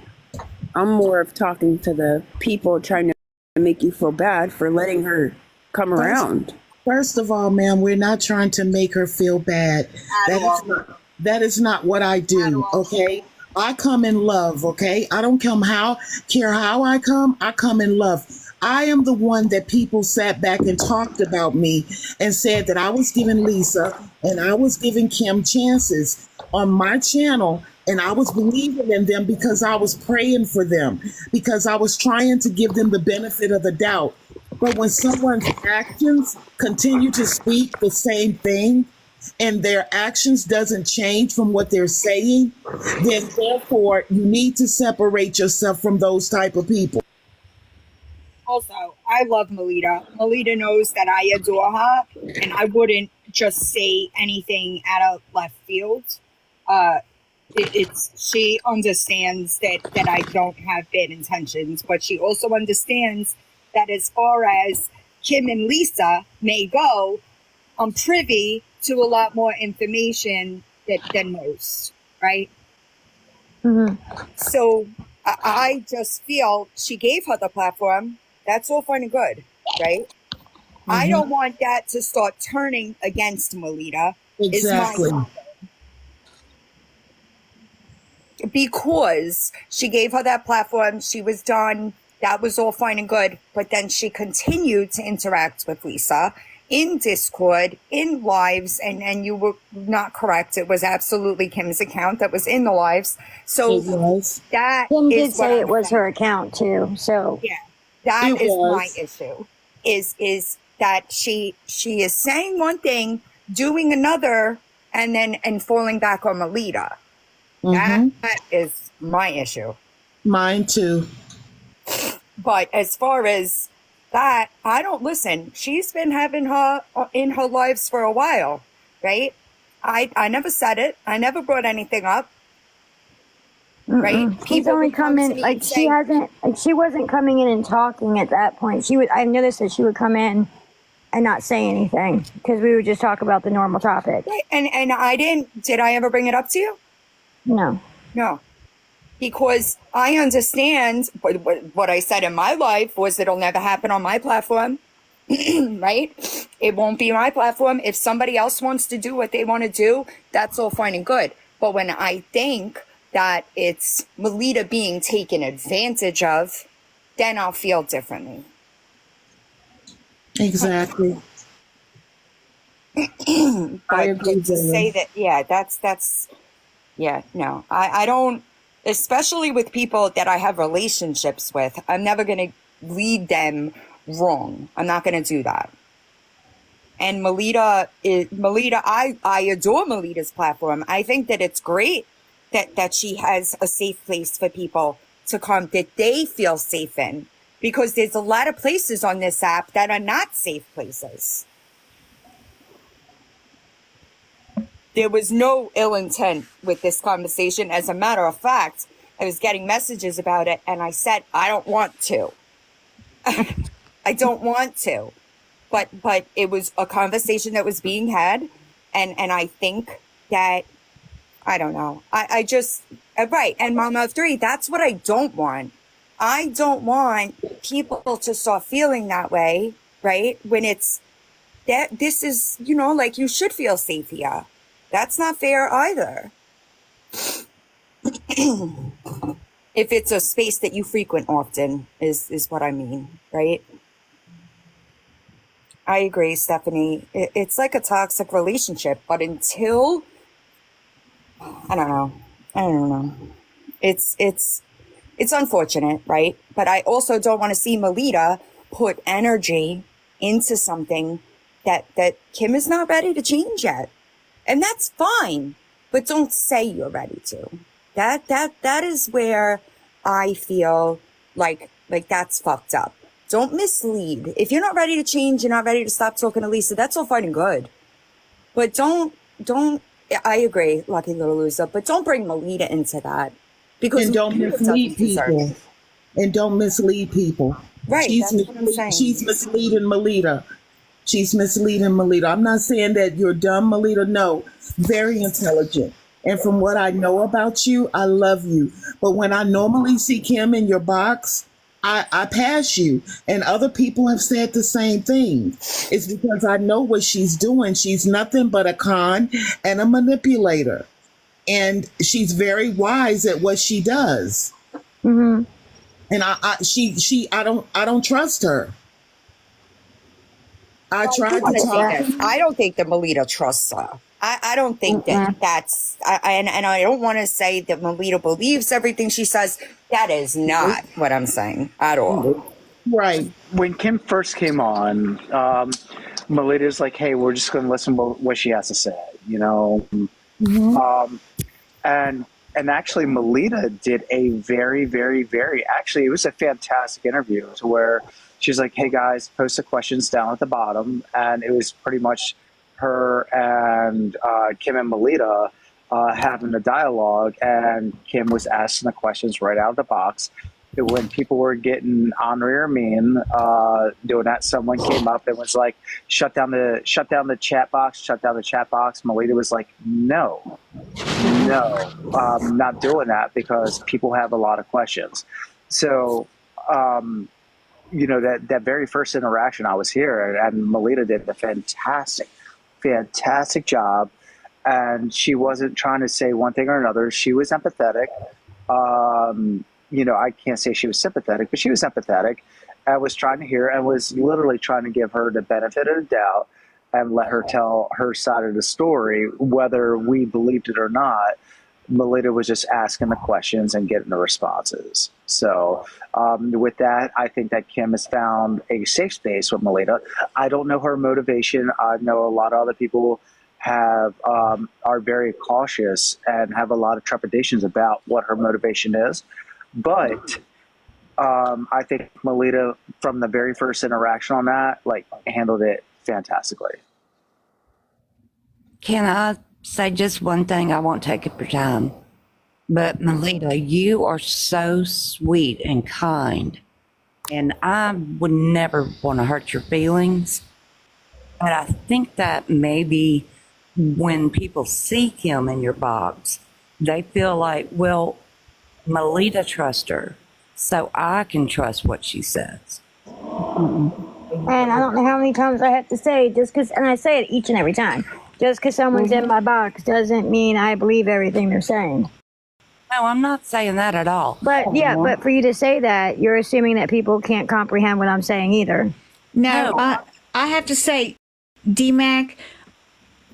I'm more of talking to the people trying to make you feel bad for letting her come around. First of all, ma'am, we're not trying to make her feel bad. That is not what I do, okay? I come in love, okay? I don't care how I come in love. I am the one that people sat back and talked about me and said that I was giving Lisa and I was giving Kim chances on my channel, and I was believing in them because I was praying for them, because I was trying to give them the benefit of the doubt. But when someone's actions continue to speak the same thing and their actions doesn't change from what they're saying, then therefore you need to separate yourself from those type of people. Also, I love Melita. Melita knows that I adore her, and I wouldn't just say anything out of left field. She understands that I don't have bad intentions, but she also understands that as far as Kim and Lisa may go, I'm privy to a lot more information than most, right? Mm-hmm. So I just feel she gave her the platform. That's all fine and good, right? Mm-hmm. I don't want that to start turning against Melita. Exactly. Because she gave her that platform, she was done. That was all fine and good. But then she continued to interact with Lisa. in Discord, in lives, and you were not correct. It was absolutely Kim's account that was in the lives. So It was. that Kim did is what say it I'm was saying. her account too. So Yeah, that It is my was. issue. Is that she is saying one thing, doing another, and falling back on Melita. That is my issue. Mine too. But as far as that, I don't listen. She's been having her in her lives for a while, right? I never said it. I never brought anything up, right? she's People only would come to coming me like and she say, hasn't like she wasn't coming in and talking at that point. She would. I noticed that she would come in and not say anything because we would just talk about the normal topic. right, and I didn't. Did I ever bring it up to you? No. No. Because I understand what I said in my life was it'll never happen on my platform, right? It won't be my platform. If somebody else wants to do what they want to do, that's all fine and good. But when I think that it's Melita being taken advantage of, then I'll feel differently. Exactly. I But agree, to say Dylan. that, yeah, that's yeah, no, I don't, especially with people that I have relationships with, I'm never going to lead them wrong. I'm not going to do that. And Melita, I adore Melita's platform. I think that it's great that she has a safe place for people to come that they feel safe in, because there's a lot of places on this app that are not safe places. There was no ill intent with this conversation. As a matter of fact, I was getting messages about it and I said, I don't want to. I don't want to. But it was a conversation that was being had. And I think that, I don't know. I just, right. And Mama of Three, that's what I don't want. I don't want people to start feeling that way, right? When it's that this is, like you should feel safe here. That's not fair either. If it's a space that you frequent often is what I mean, right? I agree, Stephanie. It's like a toxic relationship, but until, I don't know. It's unfortunate, right? But I also don't want to see Melita put energy into something that Kim is not ready to change yet. And that's fine, but don't say you're ready to. That is where I feel like that's fucked up. Don't mislead. If you're not ready to change, you're not ready to stop talking to Lisa, that's all fine and good. But don't, I agree, Lucky Little Loser, but don't bring Melita into that. Because And don't Melita mislead doesn't deserve people. it. And don't mislead people. Right, She's that's what I'm saying. she's misleading Melita. She's misleading Melita. I'm not saying that you're dumb, Melita. No, very intelligent. And from what I know about you, I love you. But when I normally see Kim in your box, I pass you. And other people have said the same thing. It's because I know what she's doing. She's nothing but a con and a manipulator. And she's very wise at what she does. Mm-hmm. And I don't trust her. I I do tried to want to say talk to this. her. I don't think that Melita trusts her. I don't think that's, and I don't want to say that Melita believes everything she says. That is not what I'm saying at all. Right. When Kim first came on, Melita's like, "Hey, we're just going to listen to what she has to say," and actually, Melita did a very, very, very, actually, it was a fantastic interview to where she's like, "Hey guys, post the questions down at the bottom," and it was pretty much her and Kim and Melita having a dialogue, and Kim was asking the questions right out of the box. When people were getting ornery or mean doing that, someone came up and was like, shut down the chat box, shut down the chat box. Melita was like, no, not doing that because people have a lot of questions. So that very first interaction, I was here, and Melita did a fantastic job, and she wasn't trying to say one thing or another. She was empathetic. I can't say she was sympathetic, but she was empathetic. I was trying to hear and was literally trying to give her the benefit of the doubt and let her tell her side of the story, whether we believed it or not. Melita was just asking the questions and getting the responses. So with that, I think that Kim has found a safe space with Melita. I don't know her motivation. I know a lot of other people are very cautious and have a lot of trepidations about what her motivation is. But I think Melita, from the very first interaction on that, handled it fantastically. Can I say just one thing? I won't take up your time. But Melita, you are so sweet and kind. And I would never want to hurt your feelings. But I think that maybe when people see Kim in your box, they feel like, well, Melita trusts her, so I can trust what she says. And I don't know how many times I have to say, and I say it each and every time, just because someone's in my box doesn't mean I believe everything they're saying. No, I'm not saying that at all. But but for you to say that, you're assuming that people can't comprehend what I'm saying either. No, I have to say, DMAC,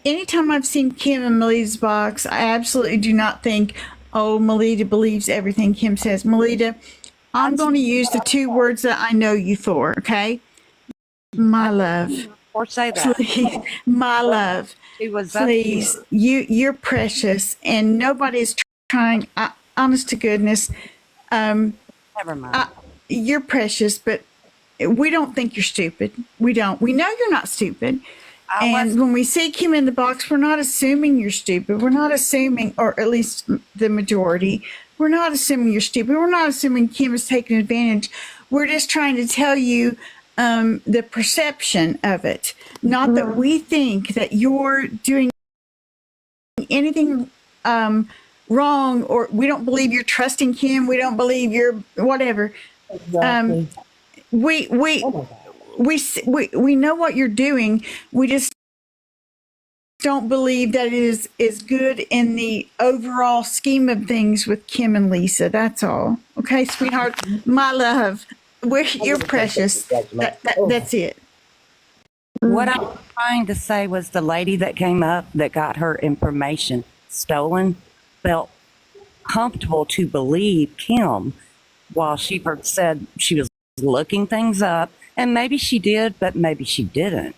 anytime I've seen Kim in Melita's box, I absolutely do not think, oh, Melita believes everything Kim says. Melita, I'm going to use the 2 words that I know you for, okay? My love. Or say that. Please, my love. Please, you're precious, and nobody's trying, honest to goodness. Never mind. You're precious, but we don't think you're stupid. We don't. We know you're not stupid. And when we see Kim in the box, we're not assuming you're stupid. We're not assuming, or at least the majority, we're not assuming you're stupid. We're not assuming Kim is taking advantage. We're just trying to tell you the perception of it. Not that we think that you're doing anything wrong, or we don't believe you're trusting Kim. We don't believe you're whatever. Exactly. We know what you're doing. We just don't believe that it is good in the overall scheme of things with Kim and Lisa. That's all. Okay, sweetheart, my love, you're precious. That's it. What I'm trying to say was the lady that came up that got her information stolen felt comfortable to believe Kim while she said she was looking things up. And maybe she did, but maybe she didn't.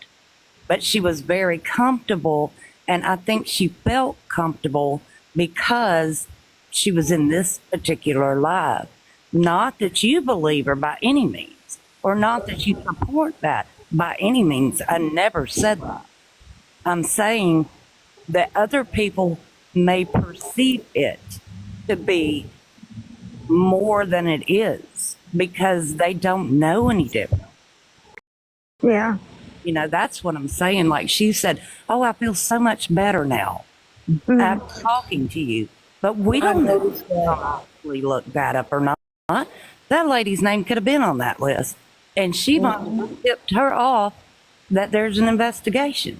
But she was very comfortable, and I think she felt comfortable because she was in this particular live. Not that you believe her by any means, or not that you support that by any means. I never said that. I'm saying that other people may perceive it to be more than it is because they don't know any different. Yeah. That's what I'm saying. Like she said, oh, I feel so much better now after talking to you. But we don't know if we look that up or not. That lady's name could have been on that list. And she might have tipped her off that there's an investigation.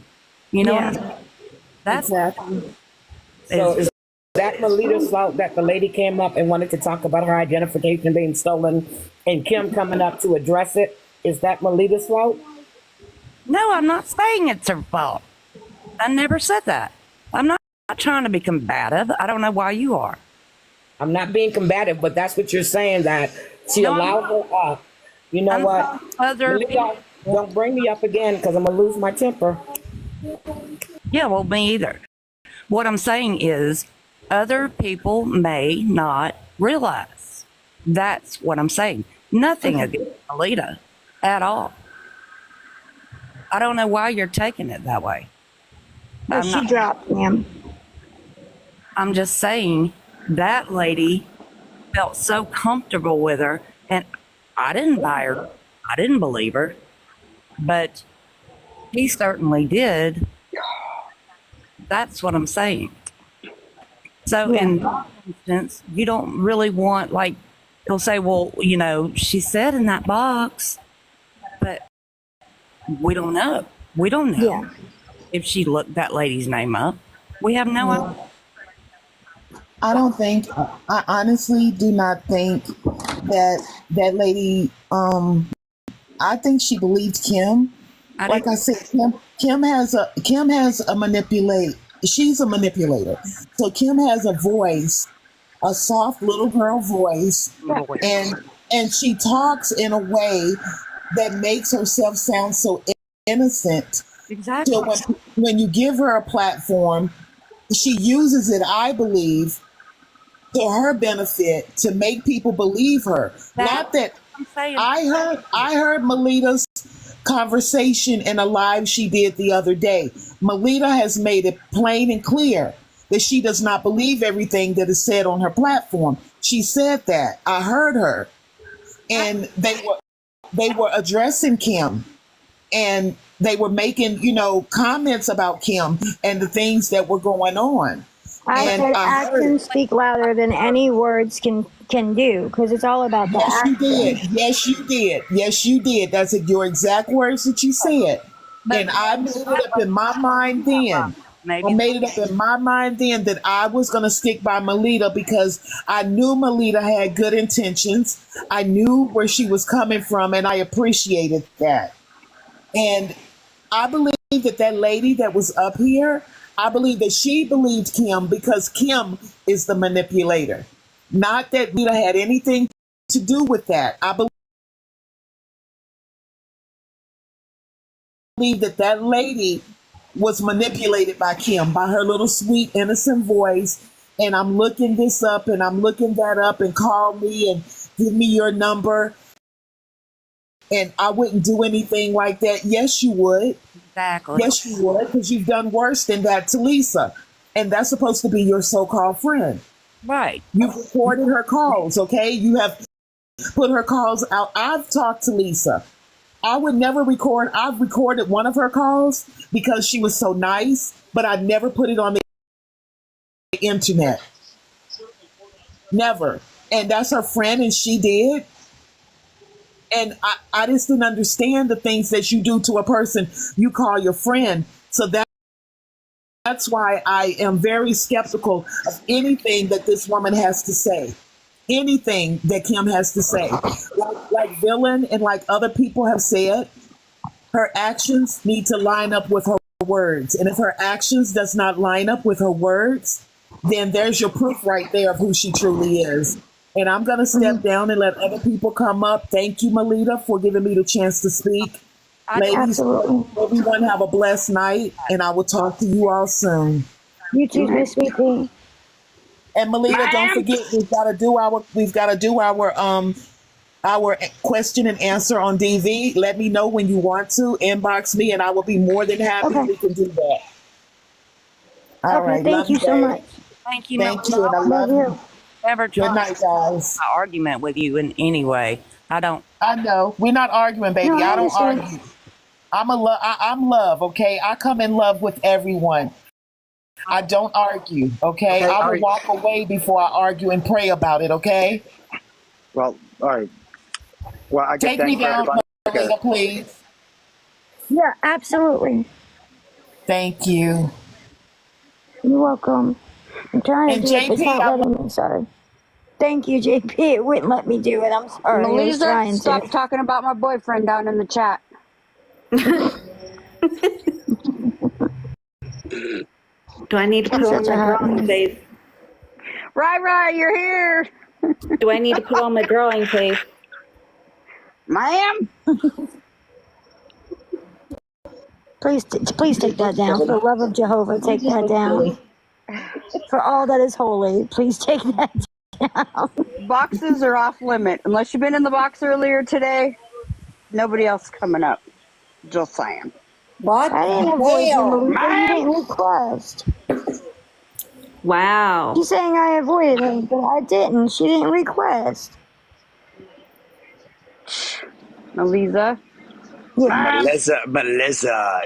You know what I'm saying? That's exactly. So is that Melita's fault that the lady came up and wanted to talk about her identification being stolen and Kim coming up to address it? Is that Melita's fault? No, I'm not saying it's her fault. I never said that. I'm not trying to be combative. I don't know why you are. I'm not being combative, but that's what you're saying, that she allowed her up. You know what? Melita, don't bring me up again because I'm going to lose my temper. Yeah, well, me either. What I'm saying is other people may not realize. That's what I'm saying. Nothing against Melita at all. I don't know why you're taking it that way. She dropped him. I'm just saying that lady felt so comfortable with her, and I didn't buy her. I didn't believe her, but he certainly did. That's what I'm saying. So in that instance, you don't really want, like, he'll say, well, she said in that box, but we don't know. We don't know if she looked that lady's name up. We have no idea. I don't think. I honestly do not think that lady. I think she believed Kim. Like I said, Kim has a manipulate. She's a manipulator. So Kim has a voice, a soft little girl voice, and she talks in a way that makes herself sound so innocent. Exactly. So when you give her a platform, she uses it, I believe, to her benefit to make people believe her. Not that I'm saying. I heard Melita's conversation in a live she did the other day. Melita has made it plain and clear that she does not believe everything that is said on her platform. She said that. I heard her. And they were addressing Kim, and they were making, comments about Kim and the things that were going on. I And said I heard actions speak louder than any words can do, because it's all about the Yes, you did. action. Yes, you did. Yes, you did. That's your exact words that you said. And I made it up in my mind then. I made it up in my mind then that I was going to stick by Melita because I knew Melita had good intentions. I knew where she was coming from, and I appreciated that. And I believe that lady that was up here, I believe that she believed Kim because Kim is the manipulator. Not that Melita had anything to do with that. I believe that lady was manipulated by Kim, by her little sweet, innocent voice. And I'm looking this up and I'm looking that up, and call me and give me your number. And I wouldn't do anything like that. Yes, you would. Exactly. Yes, you would, because you've done worse than that to Lisa. And that's supposed to be your so-called friend. Right. You've recorded her calls, okay? You have put her calls out. I've talked to Lisa. I would never record. I've recorded one of her calls because she was so nice, but I never put it on the internet. Never. And that's her friend, and she did. And I just didn't understand the things that you do to a person you call your friend. So that's why I am very skeptical of anything that this woman has to say. Anything that Kim has to say. Like Villain and like other people have said, her actions need to line up with her words. And if her actions does not line up with her words, then there's your proof right there of who she truly is. And I'm going to step down and let other people come up. Thank you, Melita, for giving me the chance to speak. Ladies, everyone have a blessed night, and I will talk to you all soon. You too, Miss Sweet Pea. And Melita, don't forget we've got to do our question and answer on DV. Let me know when you want to inbox me, and I will be more than happy. We can do that. All right. Thank you so much. Thank you. Thank you, and I love you. Never Good night, guys. An argument with you in any way. I don't. I know we're not arguing, baby. No, I don't argue. I'm love. Okay, I come in love with everyone. I don't argue. Okay, I will walk away before I argue and pray about it. Okay. Well, all right. Well, I Take me down, Melita, please. Yeah, absolutely. Thank you. You're welcome. I'm trying to do it. It's not letting me. Sorry. Thank you, JP. It wouldn't let me do it. I'm sorry. I was Melissa, trying stop to. talking about my boyfriend down in the chat. Do I need to put on my drawing face? Right, you're here. Do I need to put on my drawing face? Ma'am? Please take that down. For the love of Jehovah, take that down. For all that is holy, please take that down. Boxes are off limit. Unless you've been in the box earlier today, nobody else coming up. Just saying. What? I didn't avoid you, Melissa. You didn't request. Wow. She's saying I avoided her, but I didn't. She didn't request. Melissa. Yeah. Melissa. Melissa.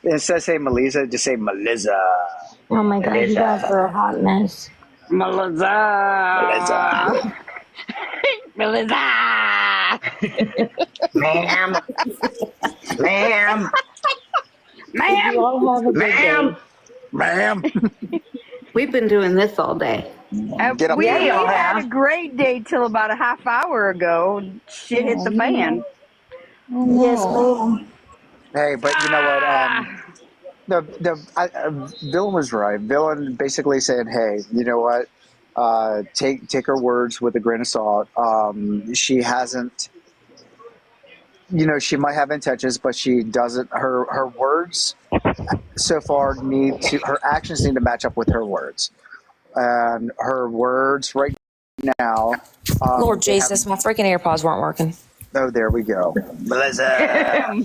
Instead of saying Melissa, just say Melissa. Oh my God, you guys are a hot mess. Melissa. Melissa. Ma'am. Ma'am. Ma'am. Ma'am. Ma'am. We've been doing this all day. Get up We there. had a great day till about a half hour ago. Shit hit the fan. Yes, ma'am. Hey, but you know what? Villain was right. Villain basically said, "Hey, you know what? Take her words with a grain of salt. She hasn't, she might have intentions, but she doesn't. Her words so far her actions need to match up with her words, and her words right now. Lord They Jesus, my freaking AirPods weren't working. Oh, there we go. Melissa.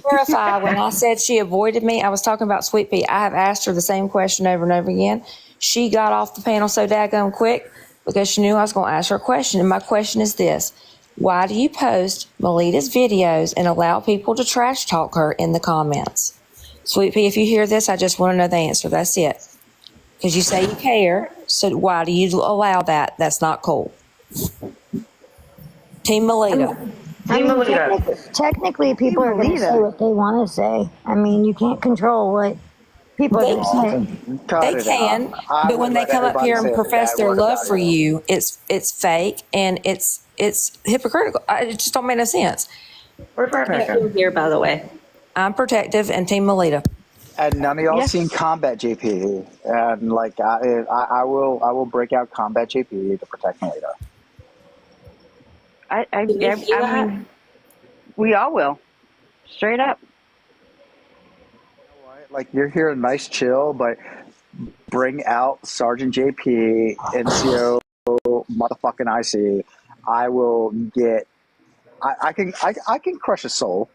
Verify, when I said she avoided me, I was talking about Sweet Pea. I have asked her the same question over and over again. She got off the panel so daggone quick because she knew I was going to ask her a question. And my question is this: why do you post Melita's videos and allow people to trash talk her in the comments? Sweet Pea, if you hear this, I just want to know the answer. That's it. Because you say you care, so why do you allow that? That's not cool. Team Melita. Technically, people are going to say what they want to say. I mean, you can't control what people are going to say. They can, but when they come up here and profess their love for you, it's fake and it's hypocritical. It just don't make no sense. We're protective here, by the way. I'm protective and Team Melita. And none of y'all seen Combat JP, and like I will break out Combat JP to protect Melita. I mean, we all will. Straight up. Like, you're here nice chill, but bring out Sergeant JP, NCO, motherfucking IC. I will get. I can crush a soul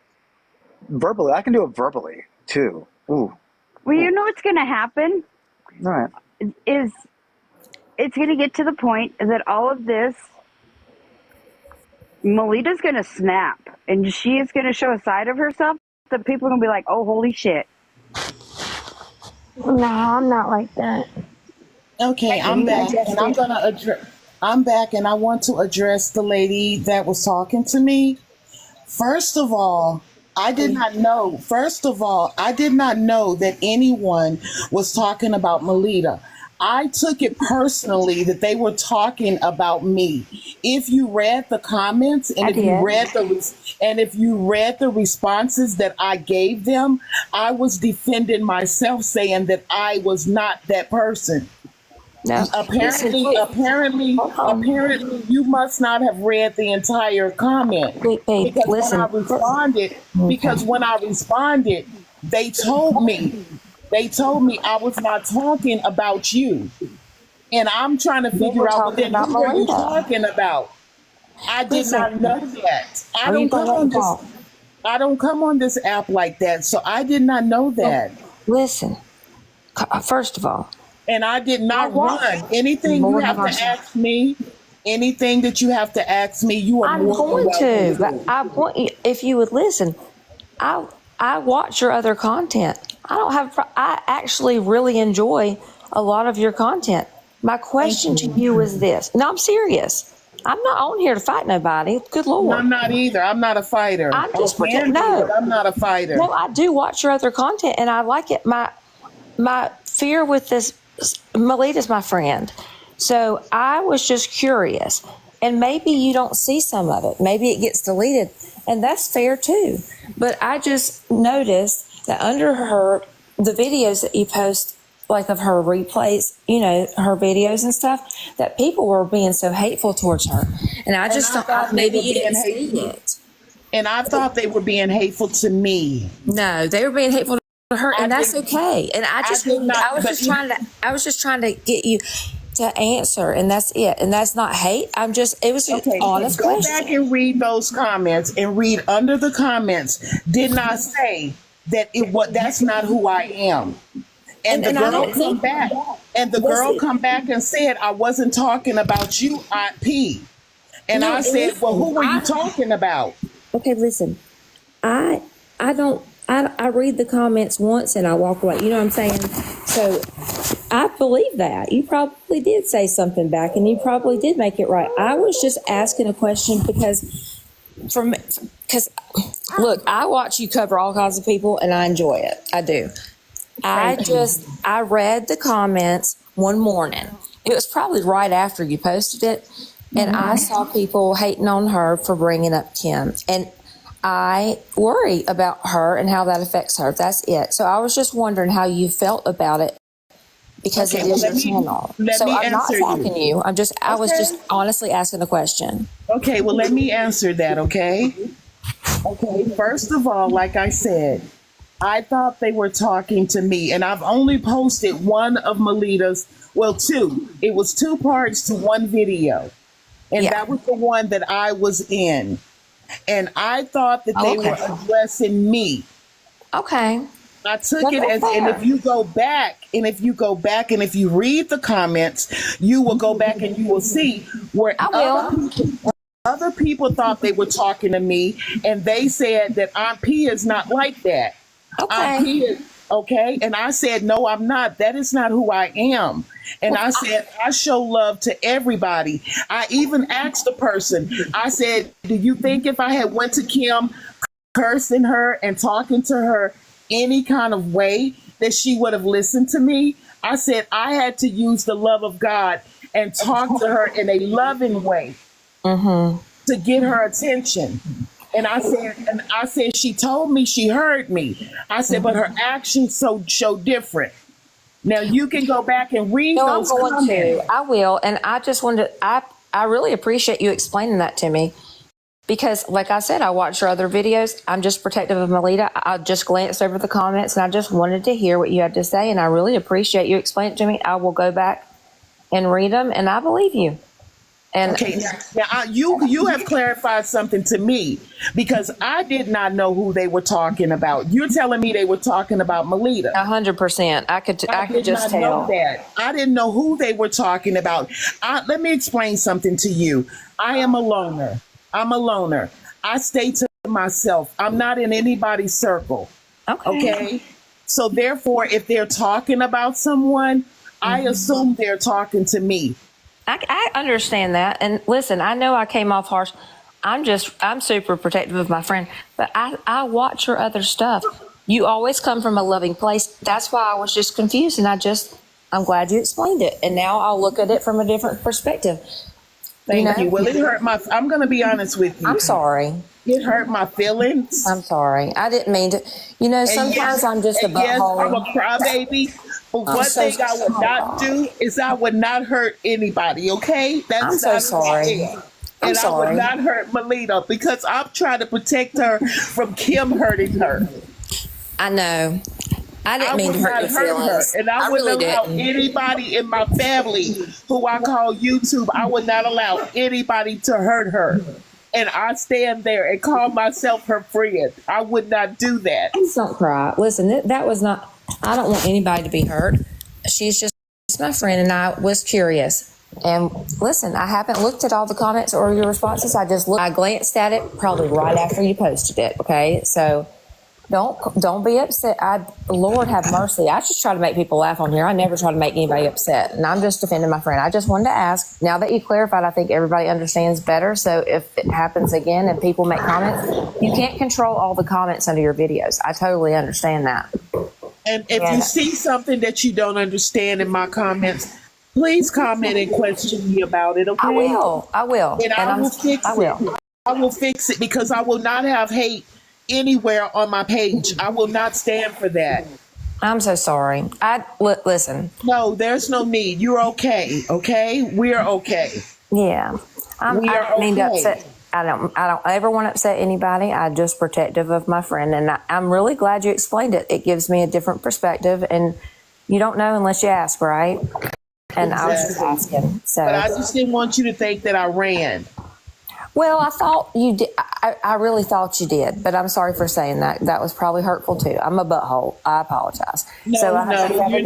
verbally. I can do it verbally too. Ooh. Well, you know what's going to happen? All right. Is it's going to get to the point that all of this, Melita's going to snap, and she is going to show a side of herself that people are going to be like, "Oh, holy shit!" No, I'm not like that. Okay, I'm back, and I'm gonna address. I'm back, and I want to address the lady that was talking to me. First of all, I did not know. First of all, I did not know that anyone was talking about Melita. I took it personally that they were talking about me. If you read the comments and if you read the responses that I gave them, I was defending myself, saying that I was not that person. No. Apparently, you must not have read the entire comment. Because when I responded, they told me I was not talking about you. And I'm trying to figure out what you're talking about. I did not know that. I don't come on this app like that, so I did not know that. Listen, first of all, and I did not run. Anything you have to ask me, anything that you have to ask me, you are I'm going to. But I want you, if you would listen, I watch your other content. I actually really enjoy a lot of your content. My question to you is this. No, I'm serious. I'm not on here to fight nobody. Good Lord. No, I'm not either. I'm not a fighter. I'm just No, I'm not a fighter. No, I do watch your other content and I like it. My fear with this, Melita's my friend. So I was just curious. And maybe you don't see some of it. Maybe it gets deleted. And that's fair too. But I just noticed that under the videos that you post, like of her replays, her videos and stuff, that people were being so hateful towards her. And I just thought maybe you didn't see it. And I thought they were being hateful to me. No, they were being hateful to her, and that's okay. And I was just trying to get you to answer, and that's it. And that's not hate. It was an honest question. Go back and read those comments and read under the comments. Did not say that that's not who I am. And the girl come back. And the girl come back and said, I wasn't talking about you, Aunt P. And I said, well, who were you talking about? Okay, listen. I read the comments once and I walk away. You know what I'm saying? So I believe that. You probably did say something back and you probably did make it right. I was just asking a question because look, I watch you cover all kinds of people and I enjoy it. I do. I read the comments one morning. It was probably right after you posted it. And I saw people hating on her for bringing up Kim. And I worry about her and how that affects her. That's it. So I was just wondering how you felt about it because it is your channel. So I'm not attacking you. I was just honestly asking a question. Okay, well, let me answer that, okay? Okay, first of all, like I said, I thought they were talking to me, and I've only posted one of Melita's, well, two. It was two parts to one video, and that was the one that I was in. And I thought that they were addressing me. Okay. I took it as, and if you go back, and if you read the comments, you will go back and you will see where other people thought they were talking to me, and they said that Aunt P is not like that. Okay. Aunt P is, okay. And I said, no, I'm not. That is not who I am. And I said, I show love to everybody. I even asked the person, I said, do you think if I had went to Kim, cursing her and talking to her any kind of way that she would have listened to me? I said, I had to use the love of God and talk to her in a loving way to get her attention. And I said, she told me she heard me. I said, but her actions show different. Now you can go back and read those comments. I will. And I just wanted I really appreciate you explaining that to me because like I said, I watched your other videos. I'm just protective of Melita. I just glanced over the comments and I just wanted to hear what you had to say. And I really appreciate you explaining it to me. I will go back and read them and I believe you. And okay, now you have clarified something to me because I did not know who they were talking about. You're telling me they were talking about Melita. 100%. I could just tell. Know that. I didn't know who they were talking about. Let me explain something to you. I am a loner. I'm a loner. I stay to myself. I'm not in anybody's circle. Okay. So therefore, if they're talking about someone, I assume they're talking to me. I understand that. And listen, I know I came off harsh. I'm super protective of my friend, but I watch your other stuff. You always come from a loving place. That's why I was just confused. And I'm glad you explained it. And now I'll look at it from a different perspective. Thank you. Well, it hurt I'm going to be honest with you. I'm sorry. It hurt my feelings. I'm sorry. I didn't mean to. Sometimes I'm just a butthole. Yes, I'm a crybaby. But one thing I would not do is I would not hurt anybody, okay? I'm so sorry. And I would not hurt Melita because I'm trying to protect her from Kim hurting her. I know. I didn't mean to hurt your feelings. And I wouldn't allow anybody in my family who I call YouTube, I would not allow anybody to hurt her. And I stand there and call myself her friend. I would not do that. Please don't cry. Listen, that was not, I don't want anybody to be hurt. She's just my friend and I was curious. And listen, I haven't looked at all the comments or your responses. I glanced at it probably right after you posted it. Okay. So don't be upset. Lord have mercy. I just try to make people laugh on here. I never try to make anybody upset. And I'm just defending my friend. I just wanted to ask, now that you clarified, I think everybody understands better. So if it happens again and people make comments, you can't control all the comments under your videos. I totally understand that. And if you see something that you don't understand in my comments, please comment and question me about it, okay? I will. And I will fix it. I will fix it because I will not have hate anywhere on my page. I will not stand for that. I'm so sorry. Listen. No, there's no need. You're okay. Okay? We're okay. Yeah. I don't mean to upset. I don't ever want to upset anybody. I'm just protective of my friend. And I'm really glad you explained it. It gives me a different perspective. And you don't know unless you ask, right? And I was just asking. So, but I just didn't want you to think that I ran. Well, I thought you did. I really thought you did, but I'm sorry for saying that. That was probably hurtful too. I'm a butthole. I apologize. No, so you're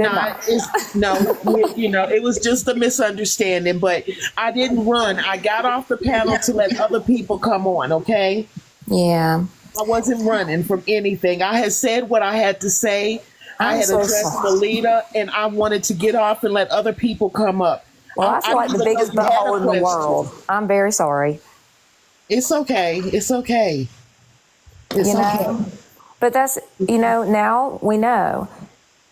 not. It was just a misunderstanding, but I didn't run. I got off the panel to let other people come on, okay? Yeah. I wasn't running from anything. I had said what I had to say. I had addressed Melita, and I wanted to get off and let other people come up. Well, I feel like the biggest butthole in the world. I'm very sorry. It's okay. It's okay. It's okay. But that's, now we know.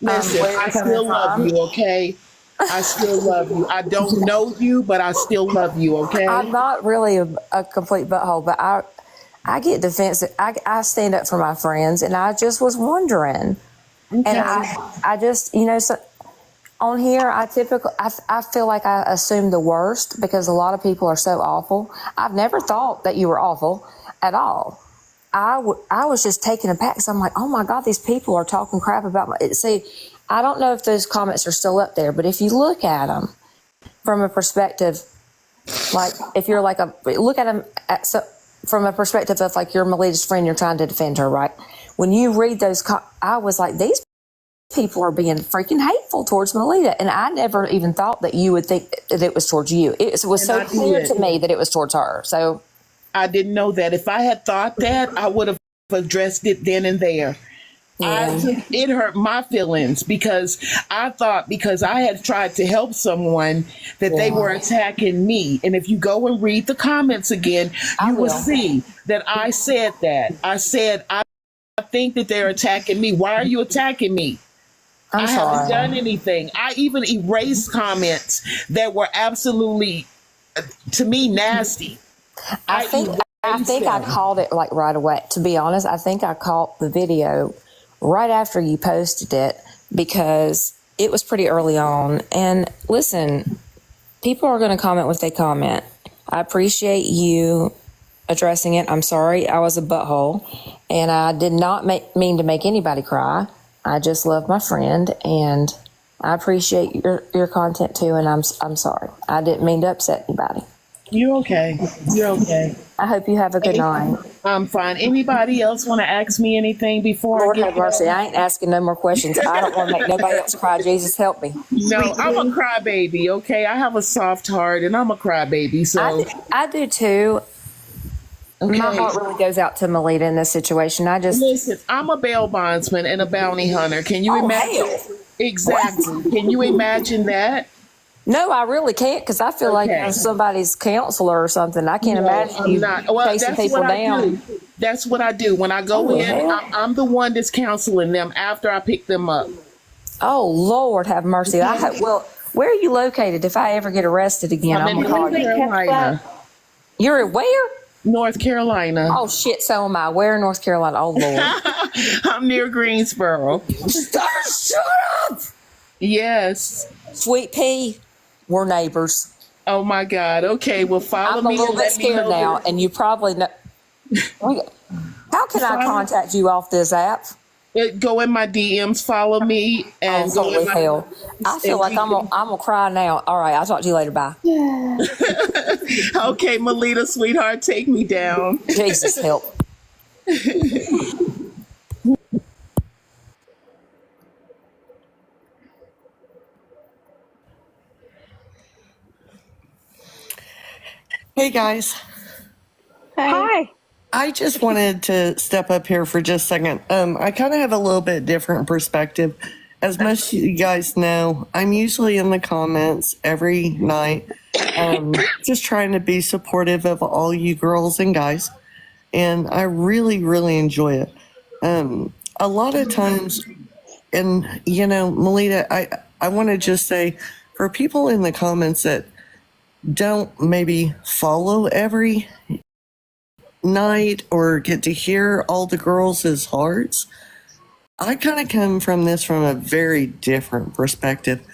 Listen, I still love you, okay? I still love you. I don't know you, but I still love you, okay? I'm not really a complete butthole, but I get defensive. I stand up for my friends, and I just was wondering. Okay. And I just, so on here, I feel like I assume the worst because a lot of people are so awful. I've never thought that you were awful at all. I was just taken aback. So I'm like, oh my God, these people are talking crap about my. See, I don't know if those comments are still up there, but if you look at them from a perspective, like if you're like look at them from a perspective of like you're Melita's friend, you're trying to defend her, right? When you read those, I was like, these people are being freaking hateful towards Melita, and I never even thought that you would think that it was towards you. It was so clear to me that it was towards her. So I didn't know that. If I had thought that, I would have addressed it then and there. Yeah. It hurt my feelings because I thought because I had tried to help someone that they were attacking me. And if you go and read the comments again, you will see that I said that. I said, I think that they're attacking me. Why are you attacking me? I haven't done anything. I even erased comments that were absolutely, to me, nasty. I think I called it like right away. To be honest, I think I caught the video right after you posted it because it was pretty early on. And listen, people are going to comment what they comment. I appreciate you addressing it. I'm sorry I was a butthole, and I did not mean to make anybody cry. I just love my friend, and I appreciate your content too. And I'm sorry. I didn't mean to upset anybody. You're okay. You're okay. I hope you have a good night. I'm fine. Anybody else want to ask me anything before Lord I get have mercy. I ain't asking no more questions. I don't want to make nobody else cry. Jesus, help me. No, I'm a crybaby, okay? I have a soft heart, and I'm a crybaby, so. I do too. Okay. My heart really goes out to Melita in this situation. Listen, I'm a bail bondsman and a bounty hunter. Can you imagine? Hell. Exactly. Can you imagine that? No, I really can't because I feel like I'm somebody's counselor or something. I can't imagine you chasing people down. That's what I do. When I go in, I'm the one that's counseling them after I pick them up. Oh, Lord have mercy. Well, where are you located if I ever get arrested again? I'm in North Carolina. You're at where? North Carolina. Oh, shit, so am I. Where in North Carolina? Oh, Lord. I'm near Greensboro. Shut up! Yes. Sweet pea, we're neighbors. Oh, my God. Okay, well, follow me. I'm a little bit scared now, and you probably know. How can I contact you off this app? Go in my DMs, follow me, and go holy hell. I feel like I'm gonna cry now. All right, I'll talk to you later. Bye. Okay, Melita, sweetheart, take me down. Jesus, help. Hey, guys. Hi. I just wanted to step up here for just a second. I kind of have a little bit different perspective. As most of you guys know, I'm usually in the comments every night, just trying to be supportive of all you girls and guys. And I really, really enjoy it. A lot of times, and Melita, I want to just say, for people in the comments that don't maybe follow every night or get to hear all the girls' hearts, I kind of come from this from a very different perspective.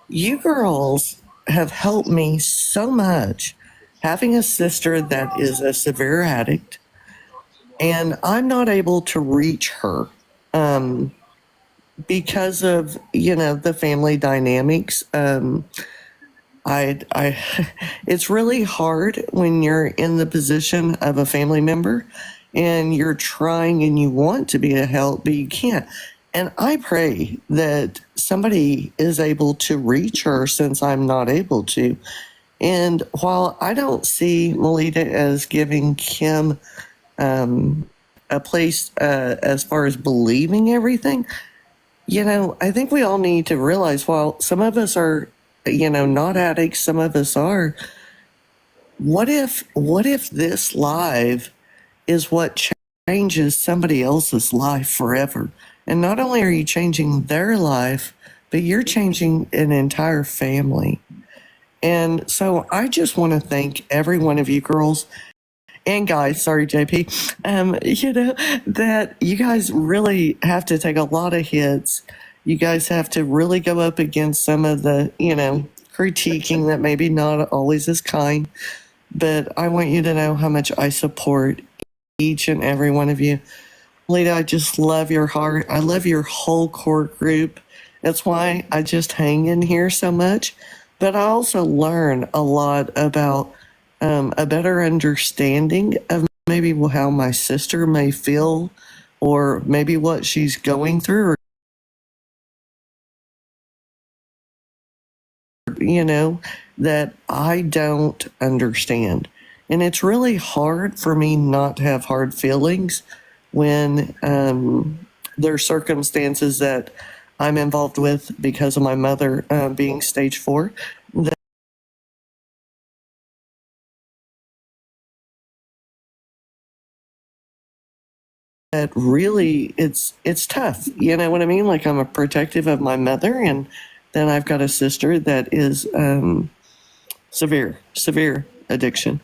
You girls have helped me so much, having a sister that is a severe addict, and I'm not able to reach her because of the family dynamics. It's really hard when you're in the position of a family member and you're trying and you want to be a help, but you can't. And I pray that somebody is able to reach her since I'm not able to. And while I don't see Melita as giving Kim a place as far as believing everything, I think we all need to realize while some of us are not addicts, some of us are. What if this live is what changes somebody else's life forever? And not only are you changing their life, but you're changing an entire family. And so I just want to thank every one of you girls and guys, sorry, JP, that you guys really have to take a lot of hits. You guys have to really go up against some of the, critiquing that maybe not always is kind. But I want you to know how much I support each and every one of you. Lita, I just love your heart. I love your whole core group. That's why I just hang in here so much. But I also learn a lot about a better understanding of maybe how my sister may feel or maybe what she's going through, or, that I don't understand. And it's really hard for me not to have hard feelings when there are circumstances that I'm involved with because of my mother being stage 4. That really, it's tough. You know what I mean? Like, I'm a protective of my mother, and then I've got a sister that is severe addiction.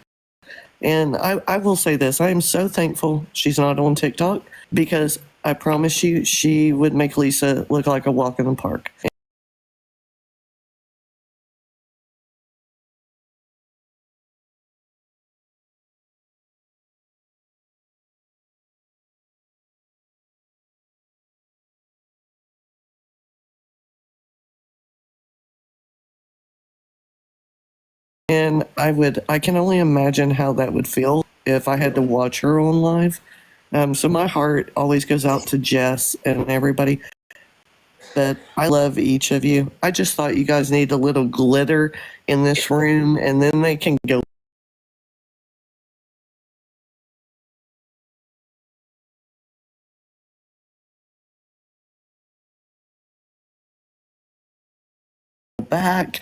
And I will say this, I am so thankful she's not on TikTok, because I promise you she would make Lisa look like a walk in the park. And I can only imagine how that would feel if I had to watch her on live. So my heart always goes out to Jess and everybody. But I love each of you. I just thought you guys need a little glitter in this room, and then they can go back.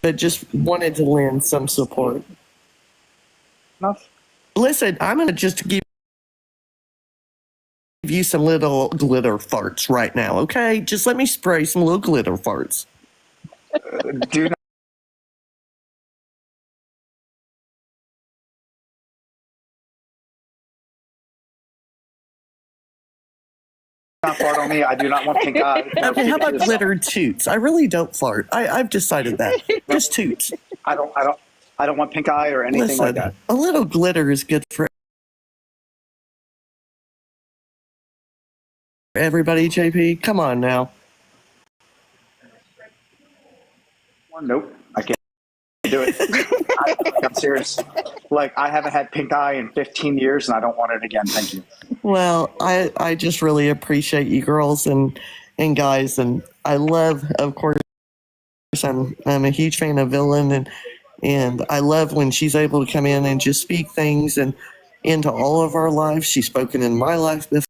But just wanted to lend some support. Enough. Listen, I'm going to just give you some little glitter farts right now, okay? Just let me spray some little glitter farts. Do not fart on me. I do not want pink eye. No, Okay, how about glitter toots? I really don't fart. I've decided that. Just toots. I don't want pink eye or anything like that. A little glitter is good for everybody, JP. Come on now. Nope, I can't do it. I'm serious. Like, I haven't had pink eye in 15 years, and I don't want it again. Thank you. Well, I just really appreciate you girls and guys, and I love, of course, I'm a huge fan of Villain, and I love when she's able to come in and just speak things and into all of our lives. She's spoken in my life before.